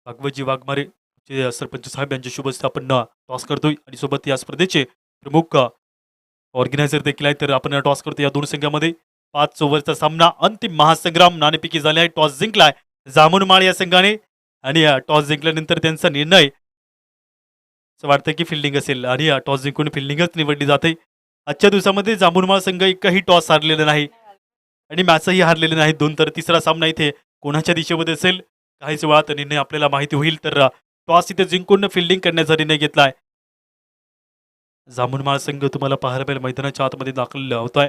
भागवतजी वाघमारे जे सरपंच साहेब यांच्या शुभ हस्ते आपण टॉस करतोय आणि सोबत या स्पर्धेचे प्रमुख ऑर्गनायझर देखील आहे. तर आपण टॉस करतो या दोन संघामध्ये 5 ओव्हरचा सामना अंतिम महासंग्राम नाणेफेकी झाले आहे. टॉस जिंकलाय जामुनमाळ या संघाने आणि टॉस जिंकल्यानंतर त्यांचा निर्णय असं वाटतं की फिल्डिंग असेल आणि टॉस जिंकून फिल्डिंगच निवडली जाते. आजच्या दिवसामध्ये जांभूळमाळ संघ एकही टॉस हारलेला नाही आणि मॅचही हारलेले नाही. 2 तर तिसरा सामना इथे कोणाच्या दिशेमध्ये असेल काहीच वेळात निर्णय आपल्याला माहिती होईल. तर टॉस इथे जिंकून फिल्डिंग करण्याचा निर्णय घेतलाय. जांभूळमाळ संघ तुम्हाला पाहायला मिळेल मैदानाच्या आतमध्ये दाखल होतोय.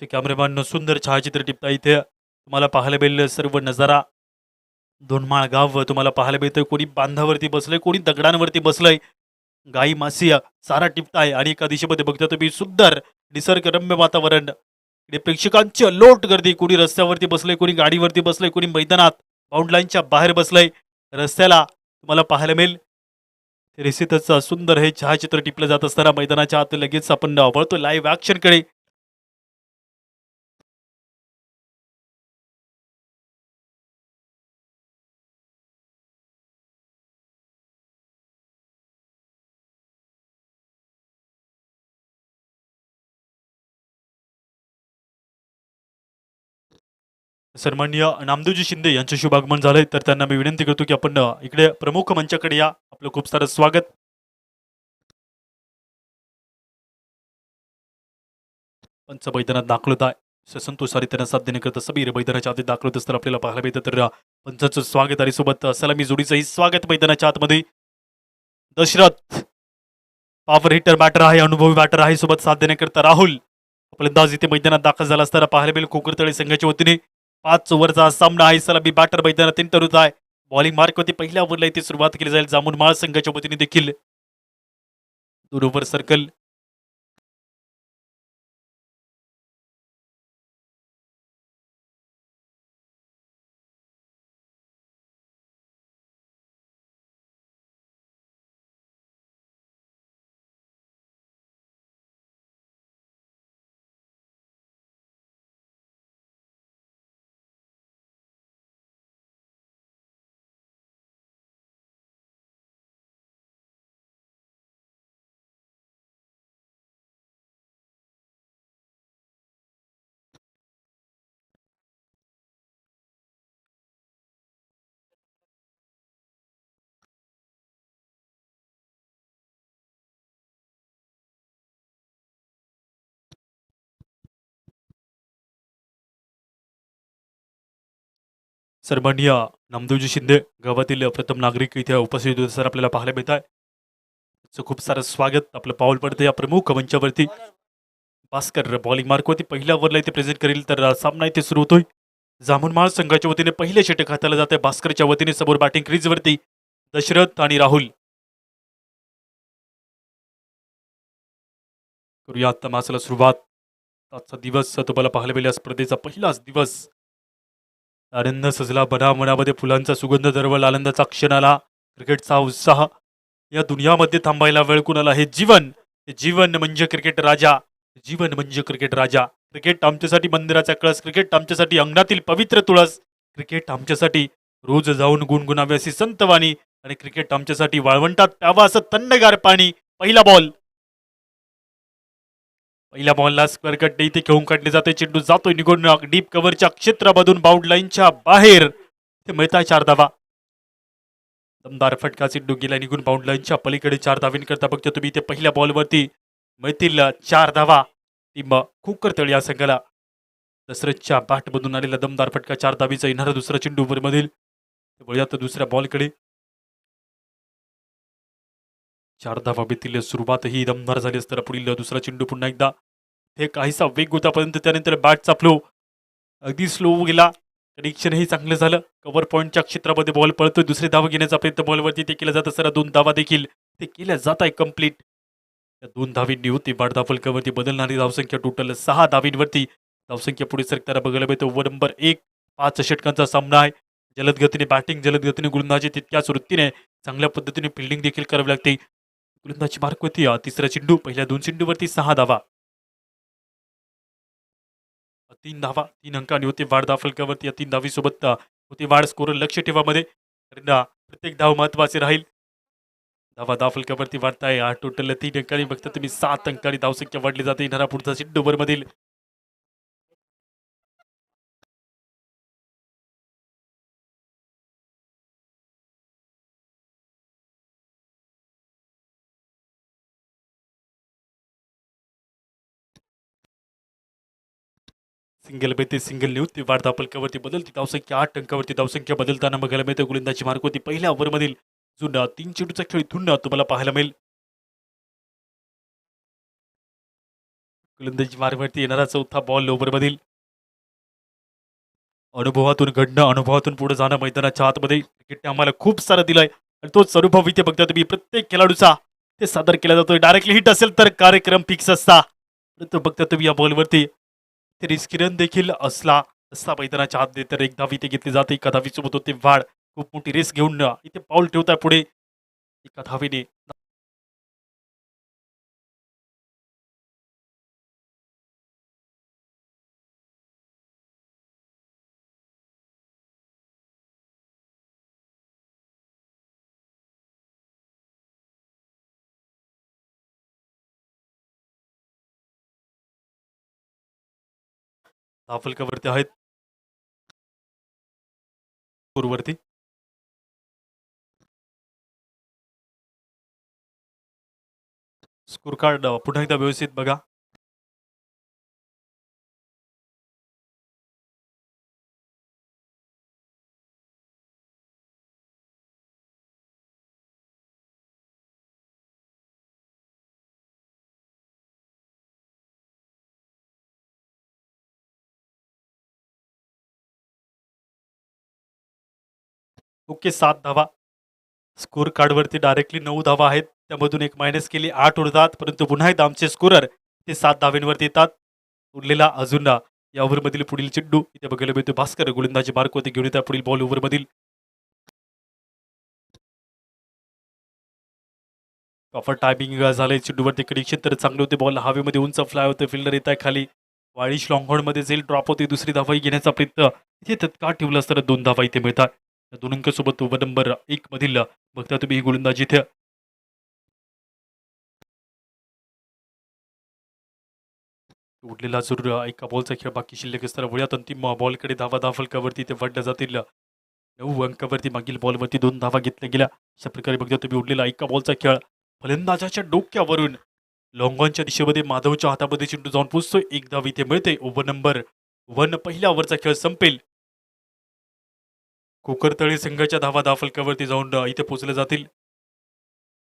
जे कॅमेरामॅन सुंदर छायाचित्र टिपता इथे तुम्हाला पाहायला मिळेल सर्व नजारा. दोनमाळ गाव तुम्हाला पाहायला मिळतंय. कोणी बांधावरती बसलंय, कोणी दगडांवरती बसलंय. गाई मासी सारा टिपताय आणि एका दिशेमध्ये बघता तुम्ही सुंदर निसर्गरम्य वातावरण. इकडे प्रेक्षकांची अलोट गर्दी. कोणी रस्त्यावरती बसलंय, कोणी गाडीवरती बसलंय, कोणी मैदानात बाउंड लाईनच्या बाहेर बसलंय. रस्त्याला तुम्हाला पाहायला मिळेल निश्चितच सुंदर हे छायाचित्र टिपलं जात असताना मैदानाच्या आत लगेच आपण वळतो लाईव्ह ऍक्शनकडे. सन्माननीय नामदेवजी शिंदे यांचे शुभागमन झालंय. तर त्यांना मी विनंती करतो की आपण इकडे प्रमुख मंचाकडे या. आपलं खूप सारं स्वागत. पंच मैदानात दाखल होत आहे. संतोष आणि त्यांना साथ देण्याकरता समीर मैदानाच्या आत दाखल होत असताना आपल्याला पाहायला मिळतं. तर पंचाचं स्वागत आणि सोबत सलामी जोडीचंही स्वागत मैदानाच्या आतमध्ये. दशरथ पॉवर हिटर बॅटर आहे, अनुभवी बॅटर आहे. सोबत साथ देण्याकरता राहुल फलंदाज इथे मैदानात दाखल झाला असताना पाहायला मिळेल कोकरतळे संघाच्या वतीने 5 ओव्हरचा सामना आहे. सलामी बॅटर मैदानात एंटर होत आहे. बॉलिंग मार्कवरती पहिल्या ओव्हरला इथे सुरुवात केली जाईल जांभूळमाळ संघाच्या वतीने देखील. 2 ओव्हर सर्कल. सन्माननीय नामदेवजी शिंदे गावातील प्रथम नागरिक इथे उपस्थित होते सर आपल्याला पाहायला मिळत आहे. खूप सारं स्वागत. आपलं पाऊल पडतं या प्रमुख मंचावरती. भास्कर बॉलिंग मार्कवरती पहिल्या ओव्हरला इथे प्रेझेंट करेल. तर सामना इथे सुरू होतोय. जांभूळमाळ संघाच्या वतीने पहिले षटक हाताला जाते. भास्करच्या वतीने समोर बॅटिंग क्रीजवरती दशरथ आणि राहुल. करूया आता मॅचला सुरुवात. आजचा दिवस तुम्हाला पाहायला मिळेल स्पर्धेचा पहिलाच दिवस. आनंद सजला बना मनामध्ये फुलांचा सुगंध दरवळ आनंदाचा क्षण आला. क्रिकेटचा उत्साह या दुनियामध्ये थांबायला वेळ कुणाला. हे जीवन म्हणजे क्रिकेट राजा. जीवन म्हणजे क्रिकेट राजा. क्रिकेट आमच्यासाठी मंदिराचा कळस. क्रिकेट आमच्यासाठी अंगणातील पवित्र तुळस. क्रिकेट आमच्यासाठी रोज जाऊन गुणगुणावे अशी संतवाणी. आणि क्रिकेट आमच्यासाठी वाळवंटात प्यावा असं थंडगार पाणी. पहिला बॉल. पहिल्या बॉलला स्क्वेअर कट इथे घेऊन काढले जाते. चेंडू जातोय निघून डीप कव्हरच्या क्षेत्रामधून बाउंड लाईनच्या बाहेर. ते मिळताय 4 धावा. दमदार फटका. चेंडू गेला निघून बाउंड लाईनच्या पलीकडे 4 धावींकरता बघतो तुम्ही इथे पहिल्या बॉलवरती मिळतील 4 धावा. टीम कोकरतळे या संघाला दशरथच्या बॅटमधून आलेला दमदार फटका 4 धावीचा येणारा दुसरा चेंडू मधील. वळूयात दुसऱ्या बॉलकडे. 4 धावा मिळतील. सुरुवात ही दमदार झाली असताना पुढील दुसरा चेंडू पुन्हा एकदा हे काहीसा वेग होता परंतु त्यानंतर बॅटचा फ्लो अगदी स्लो गेला. कनेक्शनही चांगलं झालं. कव्हर पॉईंटच्या क्षेत्रामध्ये बॉल पळतोय. दुसरी धाव घेण्याचा प्रयत्न बॉलवरती ते केला जात असताना 2 धावा देखील ते केल्या जात आहे कंप्लीट. त्या 2 धावींनी होती वाढता फलकावरती बदलणारी धावसंख्या टोटल 6 धावींवरती. धावसंख्या पुढे सरकताना बघायला मिळते. ओव्हर नंबर 1 5 षटकांचा सामना आहे. जलद गतीने बॅटिंग, जलद गतीने गोलंदाजी, तितक्याच वृत्तीने चांगल्या पद्धतीने फिल्डिंग देखील करावी लागते. गोलंदाजी मार्कवरती तिसरा चेंडू, पहिल्या 2 चेंडूवरती 6 धावा. 3 धावा, 3 अंकांनी होते वाढ फलकावरती. या 3 धावीसोबत होती वाढ. स्कोर लक्ष ठेवा मध्ये. कारण प्रत्येक धाव महत्वाची राहील. धावा फलकावरती वाढताय. टोटल 3 अंकांनी बघता तुम्ही 7 अंकांनी धावसंख्या वाढली जाते. येणारा पुढचा चेंडू ओव्हरमधील सिंगल बेते सिंगल निवृत्ती वाढ फलकावरती बदलती धावसंख्या 8 अंकावरती धावसंख्या बदलताना बघायला मिळते. गोलंदाजी मार्क होती पहिल्या ओव्हरमधील जुना 3 चेंडूचा खेळ इथून तुम्हाला पाहायला मिळेल. गोलंदाजी मार्गवरती येणारा चौथा बॉल ओव्हरमधील अनुभवातून घडणं, अनुभवातून पुढे जाणं मैदानाच्या आतमध्ये क्रिकेटने आम्हाला खूप सारं दिलंय आणि तोच अनुभव इथे बघता तुम्ही प्रत्येक खेळाडूचा ते सादर केला जातोय. डायरेक्टली हिट असेल तर कार्यक्रम फिक्स असता. परंतु बघता तुम्ही या बॉलवरती ते रिस्की रन देखील असता मैदानाच्या आत तर एक धाव इथे घेतली जाते. एका धावीसोबत होते वाढ. खूप मोठी रेस घेऊन इथे पाऊल ठेवताय पुढे एका धावीने. धावफलकावरती आहेत पूर्ववरती. स्कोर कार्ड पुन्हा एकदा व्यवस्थित बघा. ओके 7 धावा. स्कोर कार्डवरती डायरेक्टली 9 धावा आहेत. त्यामधून एक मायनस केली 8 उरतात. परंतु पुन्हा एकदा आमचे स्कोरर ते 7 धाव्यांवरती येतात. उरलेला अजून या ओव्हरमधील पुढील चेंडू इथे बघायला मिळतो. भास्कर गोलंदाजी मार्क होते घेऊन येतात पुढील बॉल ओव्हरमधील. प्रॉपर टायमिंग झालंय. चेंडूवरती कनेक्शन तर चांगले होते. बॉल हवेमध्ये उंच फ्लाय होते. फिल्डर येत आहे खाली. वाळीश लॉंगहॉर्नमध्ये जाईल. ड्रॉप होते. दुसरी धावाही घेण्याचा प्रयत्न इथे तत्काळ ठेवला असताना 2 धावा इथे मिळतात. या 2 अंकासोबत ओव्हर नंबर 1 मधील बघता तुम्ही ही गोलंदाजी इथे उडलेला जरूर एका बॉलचा खेळ बाकी शिल्लक असताना वळ्यात अंतिम बॉलकडे धावा फलकावरती ते वडल्या जातील. 9 अंकावरती मागील बॉलवरती 2 धावा घेतल्या गेल्या. अशा प्रकारे बघता तुम्ही उडलेला एका बॉलचा खेळ फलंदाजाच्या डोक्यावरून लॉंगॉनच्या दिशेमध्ये माधवच्या हातामध्ये चेंडू जाऊन पोचतोय. एक धाव इथे मिळते. ओव्हर नंबर 1 पहिल्या ओव्हरचा खेळ संपेल. कोकरतळे संघाच्या धावा फलकावरती जाऊन इथे पोहोचले जातील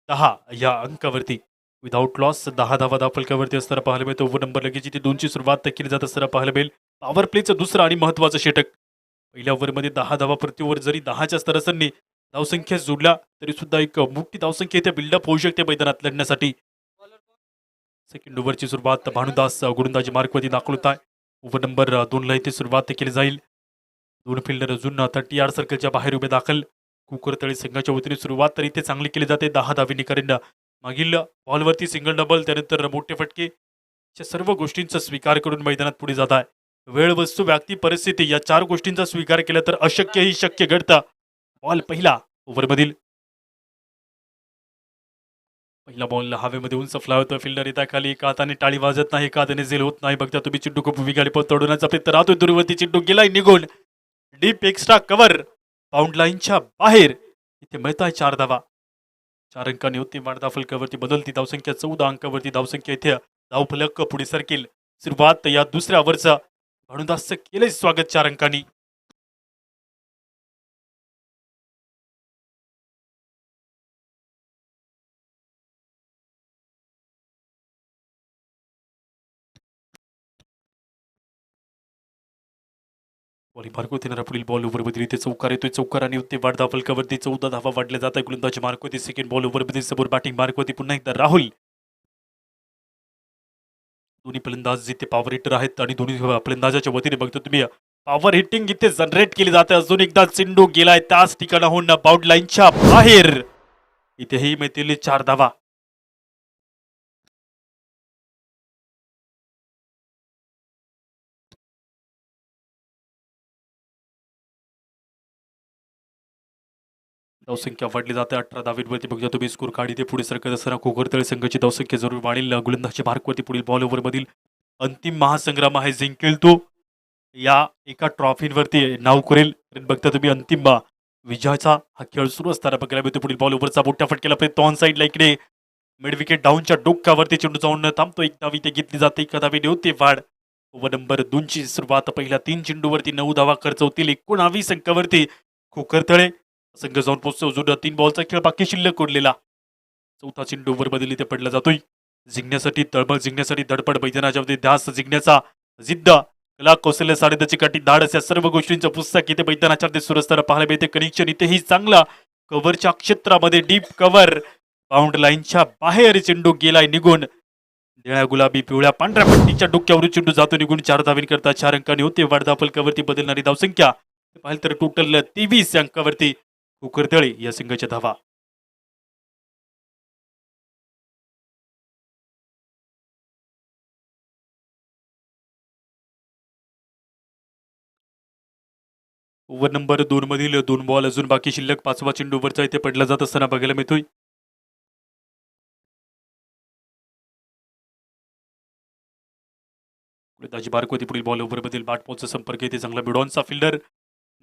10 या अंकावरती. विदाऊट लॉस 10 धावा फलकावरती असताना पाहायला मिळतं. ओव्हर नंबर लगेच इथे 2ची सुरुवात केली जात असताना पाहायला मिळेल. पॉवर प्लेचं दुसरं आणि महत्वाचं षटक. पहिल्या ओव्हरमध्ये 10 धावा प्रति ओव्हर जरी 10च्या स्तरासरनी धावसंख्या जोडल्या तरी सुद्धा एक मोठी धावसंख्या इथे बिल्डअप होऊ शकते मैदानात लढण्यासाठी. सेकंड ओव्हरची सुरुवात भानुदास गोलंदाजी मार्कवरती दाखल होत आहे. ओव्हर नंबर 2 ला इथे सुरुवात केली जाईल. 2 फिल्डर अजून 30 यार्ड सर्कलच्या बाहेर उभे दाखल. कुकरतळी संघाच्या वतीने सुरुवात तर इथे चांगली केली जाते. 10 धावींनी कारण मागील बॉलवरती सिंगल डबल त्यानंतर मोठे फटके या सर्व गोष्टींचा स्वीकार करून मैदानात पुढे जात आहे. वेळ, वस्तू, व्यक्ती, परिस्थिती या 4 गोष्टींचा स्वीकार केला तर अशक्यही शक्य घडतं. बॉल पहिला ओव्हरमधील पहिला बॉल हवेमध्ये उंच फ्लाय होतो. फिल्डर येता खाली. एका हाताने टाळी वाजत नाही, एका हाताने झेल होत नाही. बघता तुम्ही चेंडू खूप विगाडी पळ तोडण्याचा प्रयत्न राहतोय. दूरवरती चेंडू गेलाय निघून. डीप एक्स्ट्रा कव्हर बाउंड लाईनच्या बाहेर. इथे मिळत आहे 4 धावा. 4 अंकांनी होती माडदा फलकावरती बदलती धावसंख्या 14 अंकावरती धावसंख्या इथे धावफलक पुढे सरकेल. सुरुवात या दुसऱ्या ओव्हरचा भानुदासचं केलंय स्वागत 4 अंकांनी. बॉलिंग मार्कवरती येणारा पुढील बॉल ओव्हरमध्ये इथे चौकार येतोय. चौकार आणि ते वाढ धावा फलकावरती 14 धावा वाढल्या जात आहे. गोलंदाजी मार्कवरती सेकंड बॉल ओव्हरमध्ये समोर बॅटिंग मार्कवरती पुन्हा एकदा राहुल. दोन्ही फलंदाज जिथे पॉवर हिटर आहेत आणि दोन्ही फलंदाजाच्या वतीने बघतो तुम्ही पॉवर हिटिंग इथे जनरेट केली जाते. अजून एकदा चेंडू गेलाय त्याच ठिकाणाहून बाउंड लाईनच्या बाहेर. इथेही मिळतील 4 धावा. धावसंख्या वाढली जाते 18 धावींवरती बघता तुम्ही स्कोर कार्ड इथे पुढे सरकत असताना कोकरतळे संघाची धावसंख्या जरूर वाढेल. गोलंदाजी मार्कवरती पुढील बॉल ओव्हरमधील अंतिम महासंग्राम आहे. जिंकेल तो या एका ट्रॉफीवरती नाव करेल. बघता तुम्ही अंतिम विजयाचा हा खेळ सुरू असताना बघायला मिळतो. पुढील बॉल ओव्हरचा मोठ्या फटकेला प्रयत्न ऑन साईडला इकडे मिड विकेट डाऊनच्या डोक्यावरती चेंडू जाऊन थांबतो. एक धाव इथे घेतली जाते. एका धावी होते वाढ. ओव्हर नंबर 2ची सुरुवात. पहिल्या 3 चेंडूवरती 9 धावा खर्च होतील. 19 अंकावरती खोकरतळे संघ जाऊन पोहोचतो. अजून 3 बॉलचा खेळ बाकी शिल्लक उरलेला. चौथा चेंडू ओव्हरमध्ये इथे पडला जातोय. जिंकण्यासाठी तळमळ, जिंकण्यासाठी धडपड, मैदानाच्या मध्ये ध्यास, जिंकण्याचा जिद्द, कला, कौशल्य, साडेदची काठी, धाडस या सर्व गोष्टींचं पुस्तक इथे मैदानाच्या मध्ये सुरू असताना पाहायला मिळते. कनेक्शन इथेही चांगला कव्हरच्या क्षेत्रामध्ये डीप कव्हर. बाउंड लाईनच्या बाहेर चेंडू गेलाय निघून. निळ्या, गुलाबी, पिवळ्या, पांढऱ्या पट्टीच्या डोक्यावरून चेंडू जातो निघून. 4 धावींकरता 4 अंकांनी होते. वाढदा फलकावरती बदलणारी धावसंख्या पाहिलं तर टोटल 23 अंकावरती कुकरतळे या संघाच्या धावा. ओव्हर नंबर 2 मधील 2 बॉल अजून बाकी शिल्लक. 5वा चेंडू ओव्हरचा इथे पडला जात असताना बघायला मिळतोय. गोलंदाजी मार्कवरती पुढील बॉल ओव्हरमधील बॅटबॉलचा संपर्क इथे चांगला मिडॉनचा फिल्डर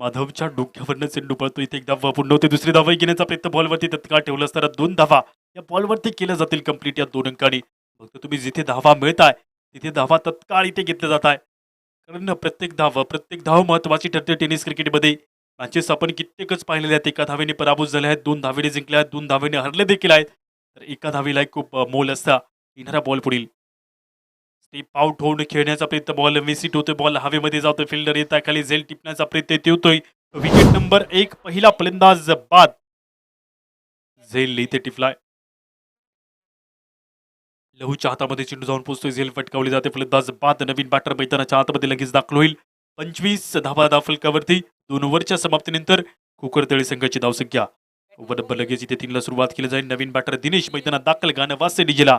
माधवच्या डोक्यावरनं चेंडू पळतो. इथे एक धावा पूर्ण होते. दुसरी धावा घेण्याचा प्रयत्न बॉलवरती तत्काळ ठेवला असताना 2 धावा या बॉलवरती केल्या जातील कंप्लीट या 2 अंकांनी. फक्त तुम्ही जिथे धावा मिळताय तिथे धावा तत्काळ इथे घेतल्या जात आहे. कारण प्रत्येक धाव महत्वाची ठरते टेनिस क्रिकेटमध्ये. मॅचेस आपण कित्येकच पाहिलेले आहेत. एका धावेने पराभूत झाले आहेत, 2 धावेने जिंकले आहेत, 2 धावेने हरले देखील आहेत. तर एका धावेला एक खूप मोल असता. येणारा बॉल पुढील स्टेप आउट होऊन खेळण्याचा प्रयत्न. बॉल विसिट होतोय. बॉल हवेमध्ये जातोय. फिल्डर येत आहे खाली. झेल टिपण्याचा प्रयत्न येते होतोय. विकेट नंबर 1 पहिला फलंदाज बाद. झेल इथे टिपलाय. लहूच्या हातामध्ये चेंडू जाऊन पोहोचतोय. झेल फटकावली जाते. फलंदाज बाद. नवीन बॅटर मैदानाच्या हातामध्ये लगेच दाखल होईल. 25 धावा फलकावरती 2 ओव्हरच्या समाप्तीनंतर कुकरतळे संघाची धावसंख्या. ओव्हर नंबर लगेच इथे 3 ला सुरुवात केली जाईल. नवीन बॅटर दिनेश मैदानात दाखल. गाणं वासे डीजेला.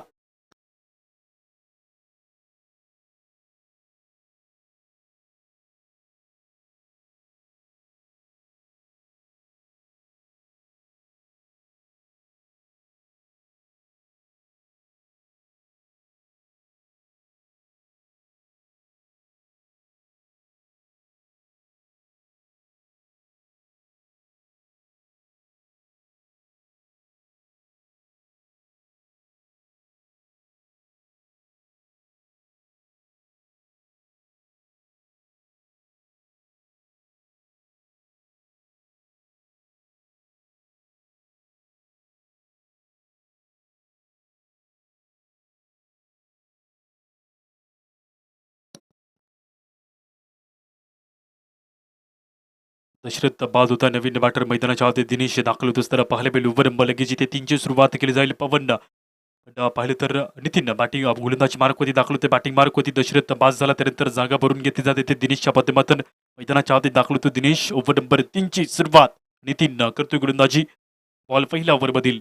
दशरथ बाद होता. नवीन बॅटर मैदानाच्या आधी दिनेश दाखल होत असताना पाहायला मिळेल. ओव्हर नंबर लगेच इथे 3ची सुरुवात केली जाईल. पवन पाहिलं तर नितीन बॅटिंग गोलंदाजी मार्कवरती दाखल होते. बॅटिंग मार्कवरती दशरथ बाद झाला. त्यानंतर जागा भरून घेतली जाते. ते दिनेशच्या माध्यमातून मैदानाच्या आधी दाखल होतो दिनेश. ओव्हर नंबर 3ची सुरुवात. नितीन करतोय गोलंदाजी. बॉल पहिल्या ओव्हरमधील.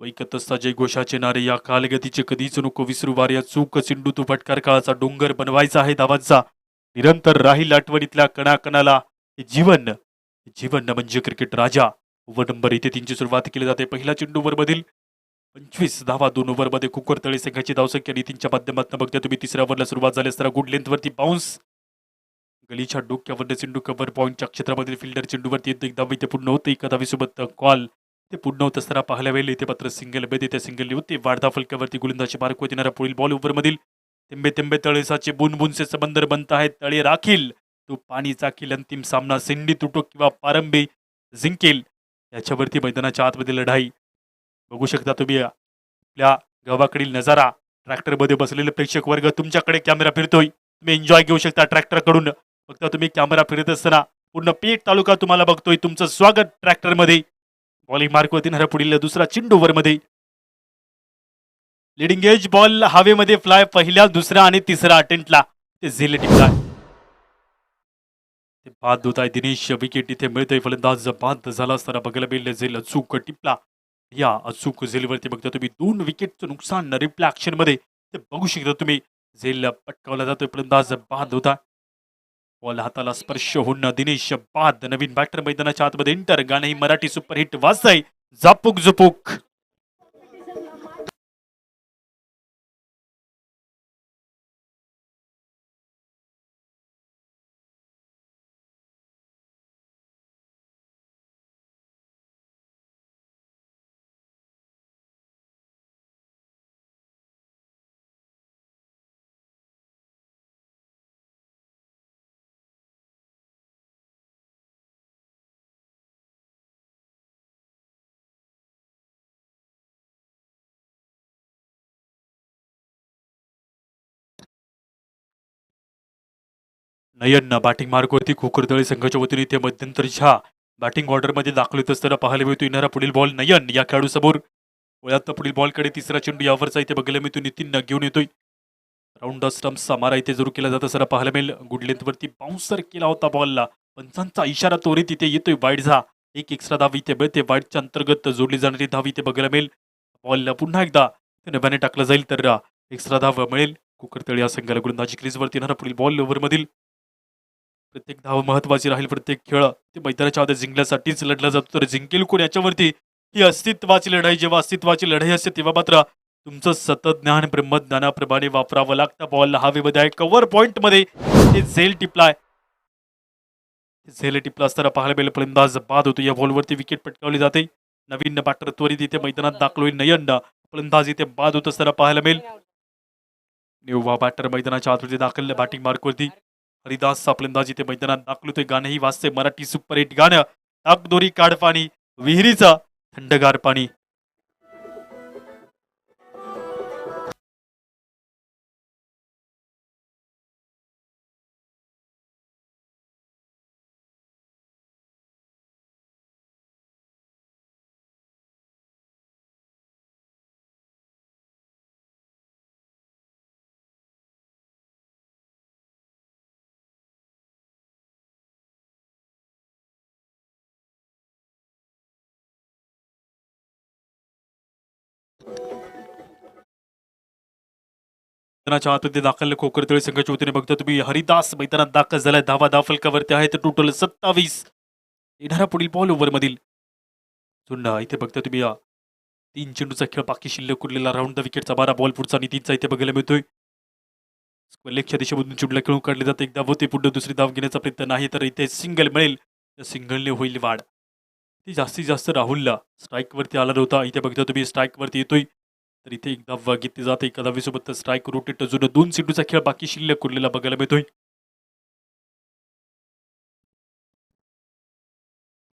वैकत असता जयघोषाचे नारे. या कालगतीचे कधीच नको विसरू वार. या चूक चेंडू तो फटकार काळाचा डोंगर बनवायचा आहे धावांचा. निरंतर राहील आठवणीतल्या कणाकणाला. हे जीवन म्हणजे क्रिकेट राजा. ओव्हर नंबर इथे 3ची सुरुवात केली जाते. पहिला चेंडू ओव्हरमधील 25 धावा 2 ओव्हरमध्ये कुकरतळे संघाची धावसंख्या. नितीनच्या माध्यमातून बघता तुम्ही तिसऱ्या ओव्हरला सुरुवात झाली असताना गुड लेंथवरती बाउन्स. गलीच्या डोक्यावर चेंडू कव्हर पॉईंटच्या क्षेत्रामधील फिल्डर चेंडूवरती येतो. एक धाव इथे पूर्ण होते. एका धावीसोबत कॉल ते पूर्ण होत असताना पाहायला वेळ इथे पत्र सिंगल बेद त्या सिंगल होते. वाढदा फलकावरती गोलंदाजी मार्कवरती येणारा पुढील बॉल ओव्हरमधील तेंबे तेंबे तळेसाचे बुनबुनसे समंदर बनत आहेत. तळे राखील तो पाणी चाकील. अंतिम सामना सिंडी तुटो किंवा पारंबे जिंकेल याच्यावरती मैदानाच्या आतमध्ये लढाई. बघू शकता तुम्ही आपल्या गावाकडील नजारा. ट्रॅक्टरमध्ये बसलेले प्रेक्षक वर्ग. तुमच्याकडे कॅमेरा फिरतोय. तुम्ही एन्जॉय घेऊ शकता ट्रॅक्टरकडून. फक्त तुम्ही कॅमेरा फिरत असताना पूर्ण पेठ तालुका तुम्हाला बघतोय. तुमचं स्वागत ट्रॅक्टरमध्ये. बॉलिंग मार्कवरती येणारा पुढील दुसरा चेंडू ओव्हरमध्ये. लिडिंग एज बॉल हवेमध्ये फ्लाय पहिल्या, दुसऱ्या आणि तिसऱ्या अटेम्प्टला ते झेल टिपलाय. ते बाद होत आहे दिनेश. विकेट इथे मिळतोय. फलंदाज बाद झाला असताना बघायला मिळेल. झेल अचूक टिपला. या अचूक झेलवरती बघता तुम्ही 2 विकेटचं नुकसान रिप्ले ऍक्शन मध्ये ते बघू शकता तुम्ही. झेल पटकावला जातोय. फलंदाज बाद होता. बॉल हाताला स्पर्श होऊन दिनेश बाद. नवीन बॅटर मैदानाच्या आतमध्ये एंटर. गाणं ही मराठी सुपरहिट वाजतंय. झापूक झुपूक. नयन बॅटिंग मार्गवरती खोकरदळे संघाच्या वतीने इथे मध्यंतरीच्या बॅटिंग ऑर्डरमध्ये दाखल होत असताना पाहायला मिळतो. येणारा पुढील बॉल नयन या खेळाडू समोर. वळात पुढील बॉलकडे तिसरा चेंडू यावरचा इथे बघायला मिळतो. नितीन घेऊन येतोय. राऊंड स्टम्पचा मारा इथे जरूर केला जात असताना पाहायला मिळेल. गुड लेंथवरती बाउन्सर केला होता बॉलला. पंचांचा इशारा त्वरित इथे येतोय. वाईडचा एक एक्स्ट्रा धाव इथे मिळते. वाईडच्या अंतर्गत जोडली जाणारी धाव इथे बघायला मिळेल. बॉलला पुन्हा एकदा नव्याने टाकला जाईल तर एक्स्ट्रा धाव मिळेल. कुकरतळे या संघाला गोलंदाजी क्रीजवरती येणारा पुढील बॉल ओव्हरमधील प्रत्येक धाव महत्वाची राहील. प्रत्येक खेळ ते मैदानाच्या आधी जिंकण्यासाठीच लढला जातो. तर जिंकेल कोण याच्यावरती ही अस्तित्वाची लढाई. जेव्हा अस्तित्वाची लढाई असते तेव्हा मात्र तुमचं सतत ज्ञान ब्रह्मज्ञानाप्रमाणे वापरावं लागतं. बॉल हवेमध्ये आहे. कव्हर पॉइंट मध्ये ते झेल टिपलाय. झेल टिपला असताना पाहायला मिळेल. फलंदाज बाद होतो. या बॉलवरती विकेट पटकावली जाते. नवीन बॅटर त्वरित इथे मैदानात दाखल होईल. नयन फलंदाज इथे बाद होत असताना पाहायला मिळेल. निव्वा बॅटर मैदानाच्या आतमध्ये दाखल. बॅटिंग मार्कवरती हरिदासचा फलंदाज इथे मैदानात दाखल होतोय. गाणंही वाजते मराठी सुपरहिट गाणं. टाकदोरी काढ पाणी विहिरीचा थंडगार पाणी. मैदानाच्या आतमध्ये दाखल खोकरतळे संघाच्या वतीने बघता तुम्ही. हरिदास मैदानात दाखल झालाय. धावा धाव फलकावरती आहेत टोटल 27. येणारा पुढील बॉल ओव्हर मधील चुंडा इथे बघता तुम्ही. 3 चेंडूचा खेळ बाकी शिल्लक उरलेला. राऊंड द विकेटचा 12 बॉल पुढचा नितीनचा इथे बघायला मिळतोय. लेगच्या दिशेमधून चुंडला खेळून काढले जाते. एकदा होते पुढे दुसरी धाव घेण्याचा प्रयत्न नाही तर इथे सिंगल मिळेल. त्या सिंगलने होईल वाढ. ती जास्तीत जास्त राहुलला स्ट्राईक वरती आला नव्हता. इथे बघता तुम्ही स्ट्राईक वरती येतोय. तर इथे एक धाव घेतली जाते. एका धावीसोबत स्ट्राईक रोटेट अजून 2 चेंडूचा खेळ बाकी शिल्लक उरलेला बघायला मिळतोय.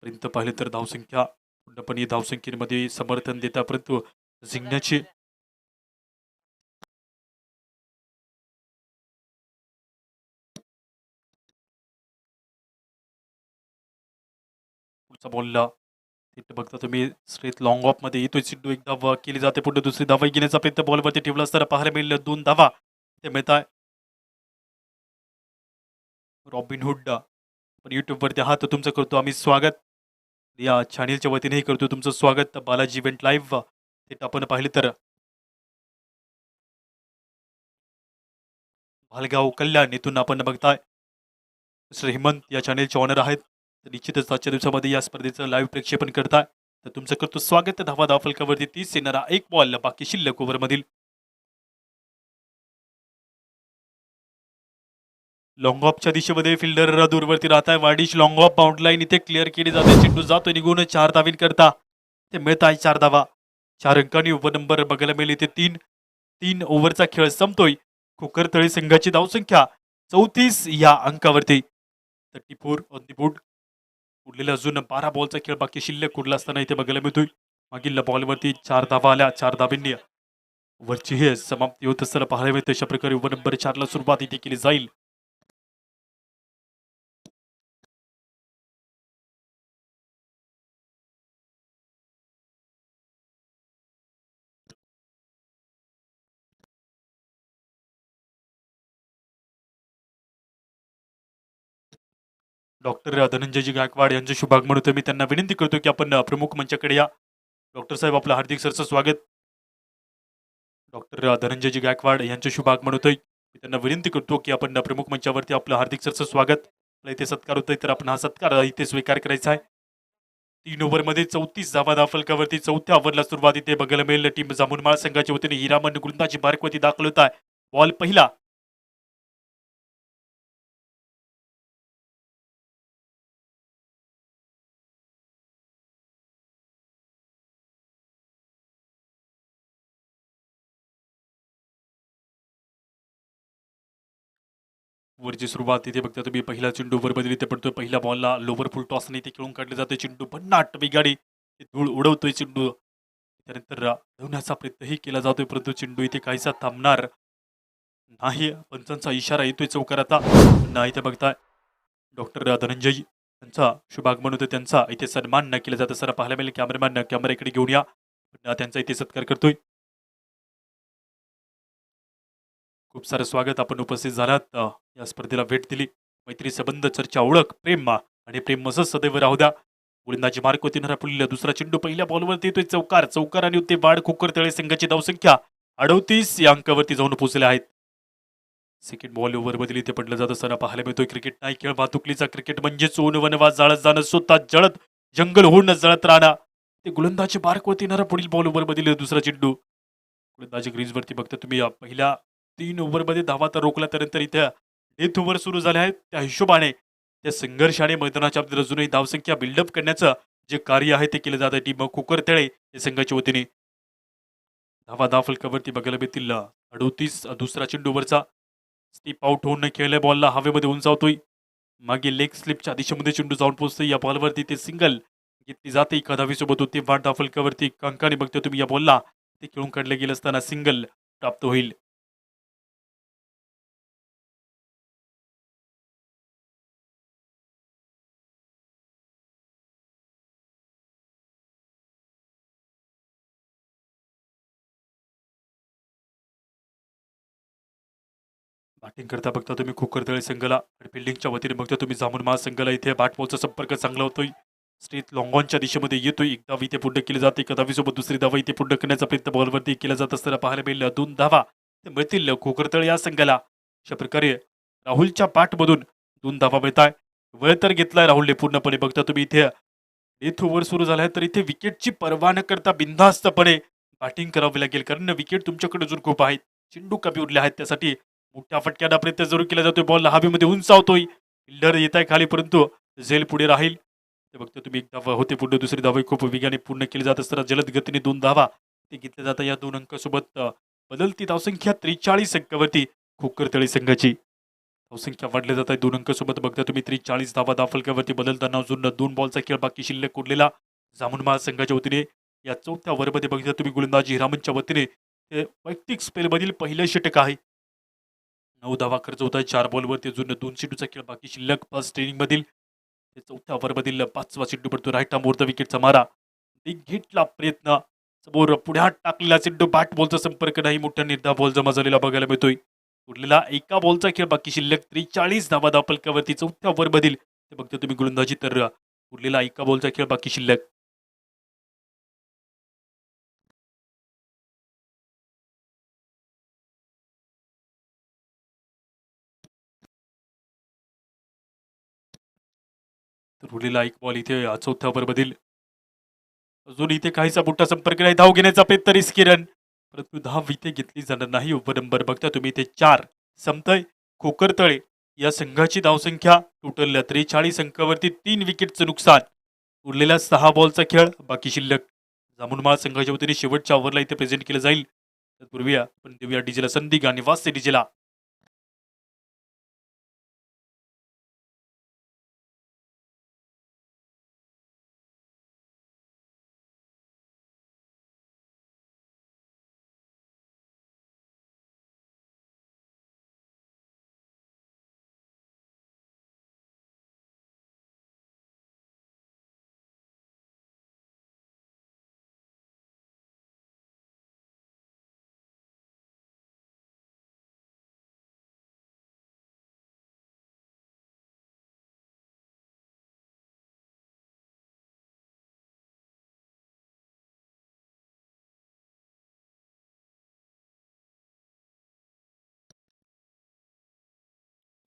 पर्यंत पाहिले तर धावसंख्या पूर्णपणे धावसंख्येमध्ये समर्थन देता परंतु जिंकण्याचे पुढचा बॉलला तिथे बघता तुम्ही स्ट्रेट लॉंग ऑफ मध्ये येतोय. चेंडू एक धाव केली जाते. पुढे दुसरी धावा घेण्याचा प्रयत्न बॉलवरती ठेवला असताना पाहायला मिळेल. 2 धावा ते मिळत आहे. रॉबिन हुड पण युट्यूबवरती आहात तुमचं करतो आम्ही स्वागत. या चॅनेलच्या वतीनेही करतो तुमचं स्वागत. बालाजी इव्हेंट लाईव्ह ते आपण पाहिले तर भालगाव कल्याण इथून आपण बघताय. मिस्टर हेमंत या चॅनेलचे ऑनर आहेत. तर निश्चितच आजच्या दिवसामध्ये या स्पर्धेचं लाईव्ह प्रेक्षेपण करताय. तर तुमचं करतो स्वागत. धावा धाव फलकावरती 30 येणारा एक बॉल बाकी शिल्लक ओव्हरमधील. लॉंग ऑफच्या दिशेमध्ये फिल्डर दूरवरती राहत आहे. वाडिश लॉंग ऑफ बाउंड्री लाईन इथे क्लिअर केली जाते. चेंडू जातो निघून 4 धावीन करता ते मिळत आहे 4 धावा. 4 अंकांनी ओव्हर नंबर बघायला मिळेल इथे 3 ओव्हरचा खेळ संपतोय. खोकरतळे संघाची धावसंख्या 34 या अंकावरती. 34 ऑन दी बोर्ड. उरलेला अजून 12 बॉलचा खेळ बाकी शिल्लक उरला असताना इथे बघायला मिळतोय. मागील बॉलवरती 4 धावा आल्या. 4 धावींनी वरची हे समाप्ती होत असताना पाहायला मिळते. अशा प्रकारे ओव्हर नंबर 4 ला सुरुवात इथे केली जाईल. डॉक्टर धनंजयजी गायकवाड यांचे शुभागमन होते. मी त्यांना विनंती करतो की आपण प्रमुख मंचाकडे या. डॉक्टर साहेब आपलं हार्दिक सरचं स्वागत. डॉक्टर धनंजयजी गायकवाड यांचे शुभ आगमन होतंय. मी त्यांना विनंती करतो की आपण प्रमुख मंचावरती आपलं हार्दिक सरचं स्वागत. आपला इथे सत्कार होतोय तर आपण हा सत्कार इथे स्वीकार करायचा आहे. 3 ओव्हरमध्ये 34 धावा फलकावरती चौथ्या ओव्हरला सुरुवात इथे बघायला मिळेल. टीम जामुनमाळ संघाच्या वतीने हिरामन गोलंदाजी मार्कवरती दाखल होत आहे. बॉल पहिला. वरची सुरुवात इथे बघता तुम्ही पहिला चेंडू वर इथे पडतोय. पहिल्या बॉलला लोवर फुल टॉसने इथे खेळून काढले जाते. चेंडू भन्नाट बिगाडी धूळ उडवतोय चेंडू. त्यानंतर धावण्याचा प्रयत्नही केला जातोय परंतु चेंडू इथे काहीसा थांबणार नाही. पंचांचा इशारा येतोय चौकार आता. नाही ते बघताय डॉक्टर धनंजय यांचा शुभागमन होतं. त्यांचा इथे सन्मान न केला जात असताना पाहायला मिळेल. कॅमेरामॅन कॅमेरा इकडे घेऊन या. त्यांचा इथे सत्कार करतोय. खूप सारं स्वागत आपण उपस्थित झालात. या स्पर्धेला भेट दिली. मैत्री संबंध चर्चा ओळख प्रेम आणि प्रेम असं सदैव राहू द्या. गोलंदाजी मार्क होती पुढील दुसरा चेंडू पहिल्या बॉलवरती येतोय. चौकार चौकार आणि ते वाढ खोकर तळे संघाची धावसंख्या 38 या अंकावरती जाऊन पोहोचले आहेत. सेकंड बॉल ओव्हर बदली इथे पडलं जात असताना पाहायला मिळतोय. क्रिकेट नाही खेळ भातुकलीचा क्रिकेट म्हणजे चोन वनवास जाळत जाणं स्वतः जळत जंगल होऊन जळत राहणं. ते गोलंदाजी मार्कवरती येणारा पुढील बॉल ओव्हर बदली दुसरा चेंडू गोलंदाजी ग्रीजवरती बघता तुम्ही पहिल्या 3 ओव्हरमध्ये धावा तर रोखला. त्यानंतर इथे डेथ ओव्हर सुरू झाले आहेत. त्या हिशोबाने त्या संघर्षाने मैदानाच्या अजूनही धावसंख्या बिल्डअप करण्याचं जे कार्य आहे ते केलं जात आहे. टीम कोकरतळे या संघाच्या वतीने धावा फलकावरती बघायला मिळतील. 38 दुसरा चेंडूवरचा स्टीप आउट होऊन खेळल्या बॉलला हवेमध्ये उंचावतोय. मागे लेग स्लिपच्या दिशेमध्ये चेंडू जाऊन पोहोचतोय. या बॉलवरती ते सिंगल घेतली जाते. एका धावीसोबत होती वाट फलकावरती कंकाने बघतोय तुम्ही या बॉलला ते खेळून काढले गेले असताना सिंगल प्राप्त होईल. बॅटिंग करता बघता तुम्ही खोकरतळे संघाला आणि फिल्डिंगच्या वतीने बघता तुम्ही जामुनमाळ संघाला इथे बॅटबॉलचा संपर्क चांगला होतोय. स्ट्रेट लॉंग ऑनच्या दिशेमध्ये येतोय. एक धाव इथे पुढे केली जाते. एका धावीसोबत दुसरी धावा इथे पुढे करण्याचा प्रयत्न बॉलवरती केला जात असताना पाहायला मिळेल. 2 धावा ते मिळतील खोकरतळे या संघाला. अशा प्रकारे राहुलच्या बॅटमधून 2 धावा मिळत आहे. वेळ तर घेतलाय राहुलने पूर्णपणे. बघता तुम्ही इथे डेथ ओव्हर सुरू झाला आहे तर इथे विकेटची पर्वा न करता बिनधास्तपणे बॅटिंग करावी लागेल कारण विकेट तुमच्याकडे अजून खूप आहेत. चेंडू कमी उरले आहेत. त्यासाठी मोठ्या फटक्याला प्रयत्न जरूर केला जातोय. बॉल हवेमध्ये उंचावतोय. फिल्डर येत आहे खाली परंतु झेल पुढे राहील. ते बघतो तुम्ही एक धावा होते पुढे दुसरी धावा खूप वेगाने पूर्ण केली जात असताना जलद गतीने 2 धावा ते घेतल्या जातात. या 2 अंकासोबत बदलती धावसंख्या 43 अंकावरती खोकरतळे संघाची धावसंख्या वाढल्या जात आहे. 2 अंकासोबत बघता तुम्ही 43 धावा दाफलक्यावरती बदलताना अजून 2 बॉलचा खेळ बाकी शिल्लक उरलेला जामुनमाळ संघाच्या वतीने. या चौथ्या ओव्हरमध्ये बघता तुम्ही गोलंदाजी हिरामनच्या वतीने वैयक्तिक स्पेलमधील पहिलं षटक आहे. 9 धावा खर्च होत आहे 4 बॉलवरती. अजून 2 चेंडूचा खेळ बाकी शिल्लक. फर्स्ट इनिंग मधील चौथ्या ओव्हरमधील 5वा चेंडू पडतो. राईट मोर्चा विकेटचा मारा बिग हिटला प्रयत्न समोर पुढ्यात टाकलेला चेंडू बॅट बॉलचा संपर्क नाही. मोठ्या निर्धाव बॉल जमा झालेला बघायला मिळतोय. उरलेला एका बॉलचा खेळ बाकी शिल्लक 43 धावा दाफलकावरती चौथ्या ओव्हरमधील ते बघता तुम्ही गोलंदाजी तर उरलेला एका बॉलचा खेळ बाकी शिल्लक. तर उरलेला एक बॉल इथे चौथ्या ओव्हरमधील अजून इथे काहीसा मोठा संपर्क नाही. धाव घेण्याचा प्रयत्न रिस्किरन परंतु धाव इथे घेतली जाणार नाही. ओव्हर नंबर बघता तुम्ही इथे 4 संपतय. खोकरतळे या संघाची धावसंख्या टोटल 43 अंकावरती 3 विकेटचं नुकसान. उरलेला 6 बॉलचा खेळ बाकी शिल्लक. जामुनमाळ संघाच्या वतीने शेवटच्या ओव्हरला इथे प्रेझेंट केलं जाईल. तत्पूर्वी आपण देऊया डीजेला संधी. गाणी वाजते डीजेला.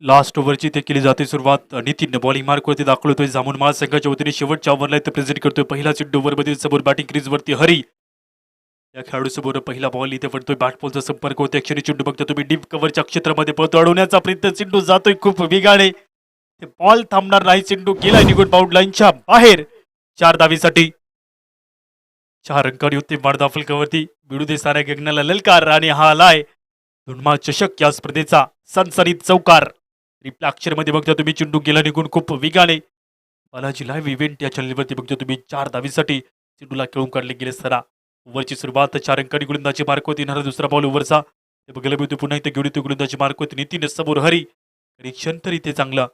लास्ट ओव्हरची ते केली जाते सुरुवात. नितीन बॉलिंग मार्कवरती दाखवतोय. जामुनमाळ संघाच्या वतीने शेवटच्या ओव्हरला इथे प्रेझेंट करतोय. पहिला चेंडू ओव्हरमध्ये समोर बॅटिंग क्रीजवरती हरी या खेळाडूसमोर पहिला बॉल इथे पडतोय. बॅटबॉलचा संपर्क होते. क्षणी चेंडू बघता तुम्ही डीप कव्हरच्या क्षेत्रामध्ये पळतो. अडवण्याचा प्रयत्न चेंडू जातोय खूप वेगाने. ते बॉल थांबणार नाही. चेंडू गेलाय निघून बाउंड लाईनच्या बाहेर. 4 धावीसाठी 4 अंकांनी होते वाढदा फलकावरती. मिळू दे साऱ्या गगनाला ललकार आणि हा आलाय धुणमाळ चषक या स्पर्धेचा सनसनीत चौकार. रिप्ला अक्षरमध्ये बघता तुम्ही चेंडू गेला निघून खूप वेगाने. बालाजी लाईव्ह इव्हेंट या चॅनलवरती बघतो तुम्ही 4 धावीसाठी चेंडूला खेळून काढले गेले सरा. ओव्हरची सुरुवात 4 अंकांनी गोलंदाजी मार्क होती. येणारा दुसरा बॉल ओव्हरचा ते बघायला मिळतो. पुन्हा इथे घेऊन येतो गोलंदाजी मार्क होती. नितीन समोर हरी निरीक्षण तर इथे चांगला.